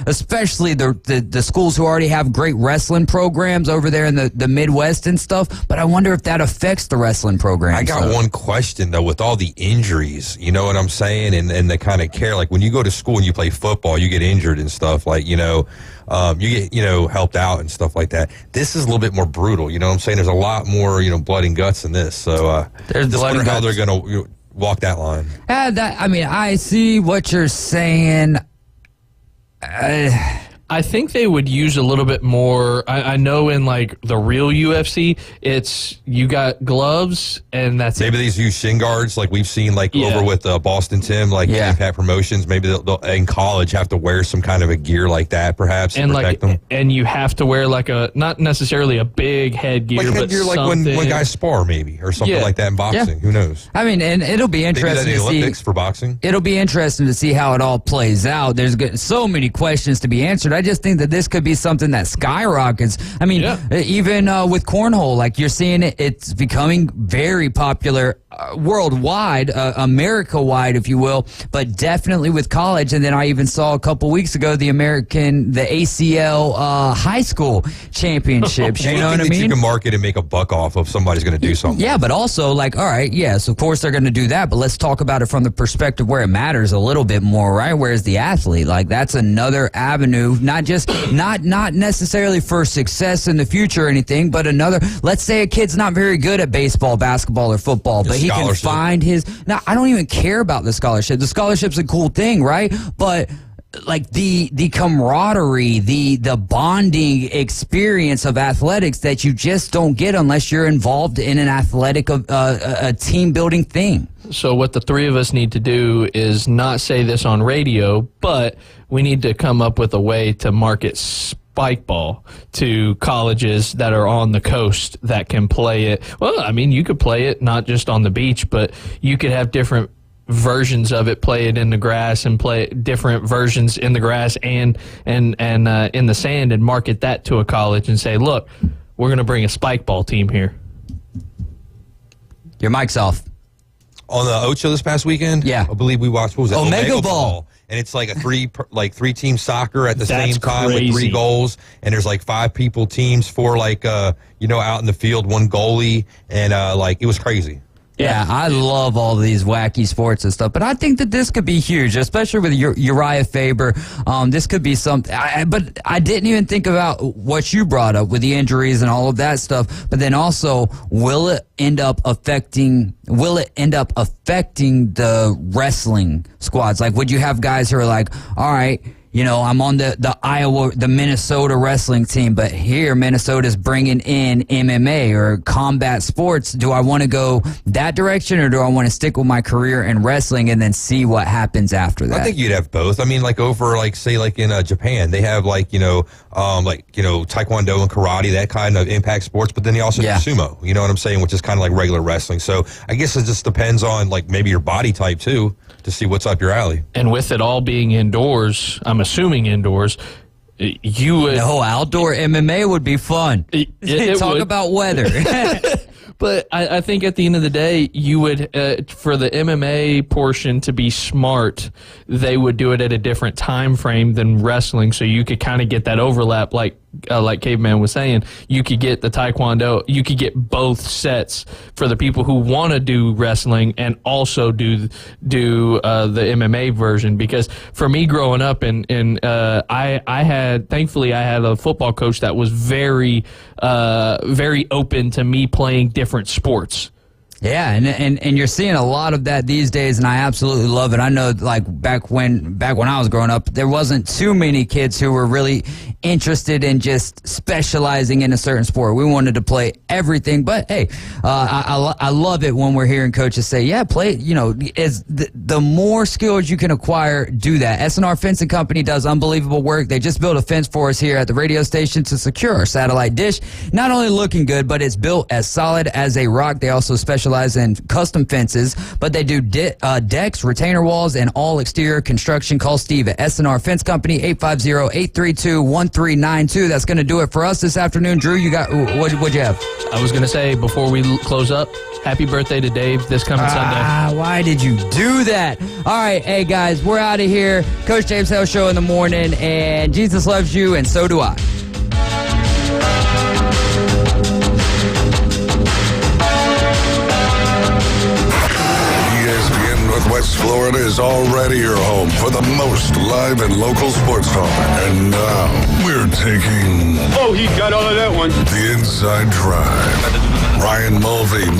especially the schools who already have great wrestling programs over there in the Midwest and stuff, but I wonder if that affects the wrestling program. I got one question, though, with all the injuries, you know what I'm saying, and the kind of care, like when you go to school and you play football, you get injured and stuff, like, you get, helped out and stuff like that. This is a little bit more brutal, you know what I'm saying? There's a lot more, blood and guts in this, so just wonder how they're going to walk that line. I see what you're saying. I think they would use a little bit more. I know in like the real UFC, it's you got gloves and that's maybe these use shin guards like we've seen over with Boston Tim, Impact Promotions. Maybe they'll in college have to wear some kind of a gear like that, perhaps, and to protect them. And you have to wear not necessarily a big headgear, but headgear, like when guys spar maybe or something like that in boxing. Yeah. Who knows? I mean, and it'll be interesting to see. Olympics for boxing. It'll be interesting to see how it all plays out. There's so many questions to be answered. I just think that this could be something that skyrockets. I mean, even with cornhole, like you're seeing it's becoming very popular worldwide, America-wide, if you will, but definitely with college. And then I even saw a couple weeks ago the ACL high school championships. You know what I mean? You can market and make a buck off of somebody's going to do something. Yeah, but also all right, yes, of course they're going to do that, but let's talk about it from the perspective where it matters a little bit more, right? Whereas the athlete, that's another avenue, not necessarily for success in the future or anything, but let's say a kid's not very good at baseball, basketball, or football, but he can find now, I don't even care about the scholarship. The scholarship's a cool thing, right? But like the camaraderie, the bonding experience of athletics that you just don't get unless you're involved in an athletic, a team building thing. So what the three of us need to do is not say this on radio, but we need to come up with a way to market spike ball to colleges that are on the coast that can play it. Well, I mean, you could play it not just on the beach, but you could have different versions of it, play it in the grass and play different versions in the grass and in the sand, and market that to a college and say, look, we're going to bring a spike ball team here. Your mic's off. On the Ocho this past weekend, I believe we watched, what was it? Omega Ball. And it's like a three-team soccer at the same time crazy. with 3 goals, and there's 5 people teams, 4 out in the field, 1 goalie, and it was crazy. Yeah, I love all these wacky sports and stuff, but I think that this could be huge, especially with Uriah Faber. This could be something, but I didn't even think about what you brought up with the injuries and all of that stuff. But then also, will it end up affecting the wrestling squads? Like, would you have guys who are like, all right, I'm on the Minnesota wrestling team, but here Minnesota's bringing in MMA or combat sports. Do I want to go that direction, or do I want to stick with my career in wrestling and then see what happens after that? I think you'd have both. I mean, like over, like say, like in Japan, they have taekwondo and karate, that kind of impact sports. But then they also do sumo. You know what I'm saying? Which is kind of like regular wrestling. So I guess it just depends on like maybe your body type too, to see what's up your alley. And with it all being indoors, I'm assuming indoors, you would... No, outdoor MMA would be fun. Talk about weather. But I think at the end of the day, you would, for the MMA portion to be smart, they would do it at a different time frame than wrestling, so you could kind of get that overlap, like Caveman was saying. You could get the Taekwondo, you could get both sets for the people who want to do wrestling and also do the MMA version. Because for me growing up, thankfully I had a football coach that was very open to me playing different sports. Yeah, and you're seeing a lot of that these days, and I absolutely love it. I know, like back when I was growing up, there wasn't too many kids who were really interested in just specializing in a certain sport. We wanted to play everything, but hey, I love it when we're hearing coaches say, "Yeah, play." As the more skills you can acquire, do that. S&R Fencing Company does unbelievable work. They just built a fence for us here at the radio station to secure our satellite dish. Not only looking good, but it's built as solid as a rock. They also specialize in custom fences, but they do decks, retainer walls, and all exterior construction. Call Steve at S&R Fence Company, 850-832-1392. That's going to do it for us this afternoon. Drew, you got what'd you have? I was going to say, before we close up, happy birthday to Dave this coming Sunday. Why did you do that? All right, hey guys, we're out of here. Coach James Hale Show in the morning, and Jesus loves you, and so do I. Northwest Florida is already your home for the most live and local sports talk. And now we're taking... Oh, he got all of that one. The Inside Drive. Ryan Mulvey,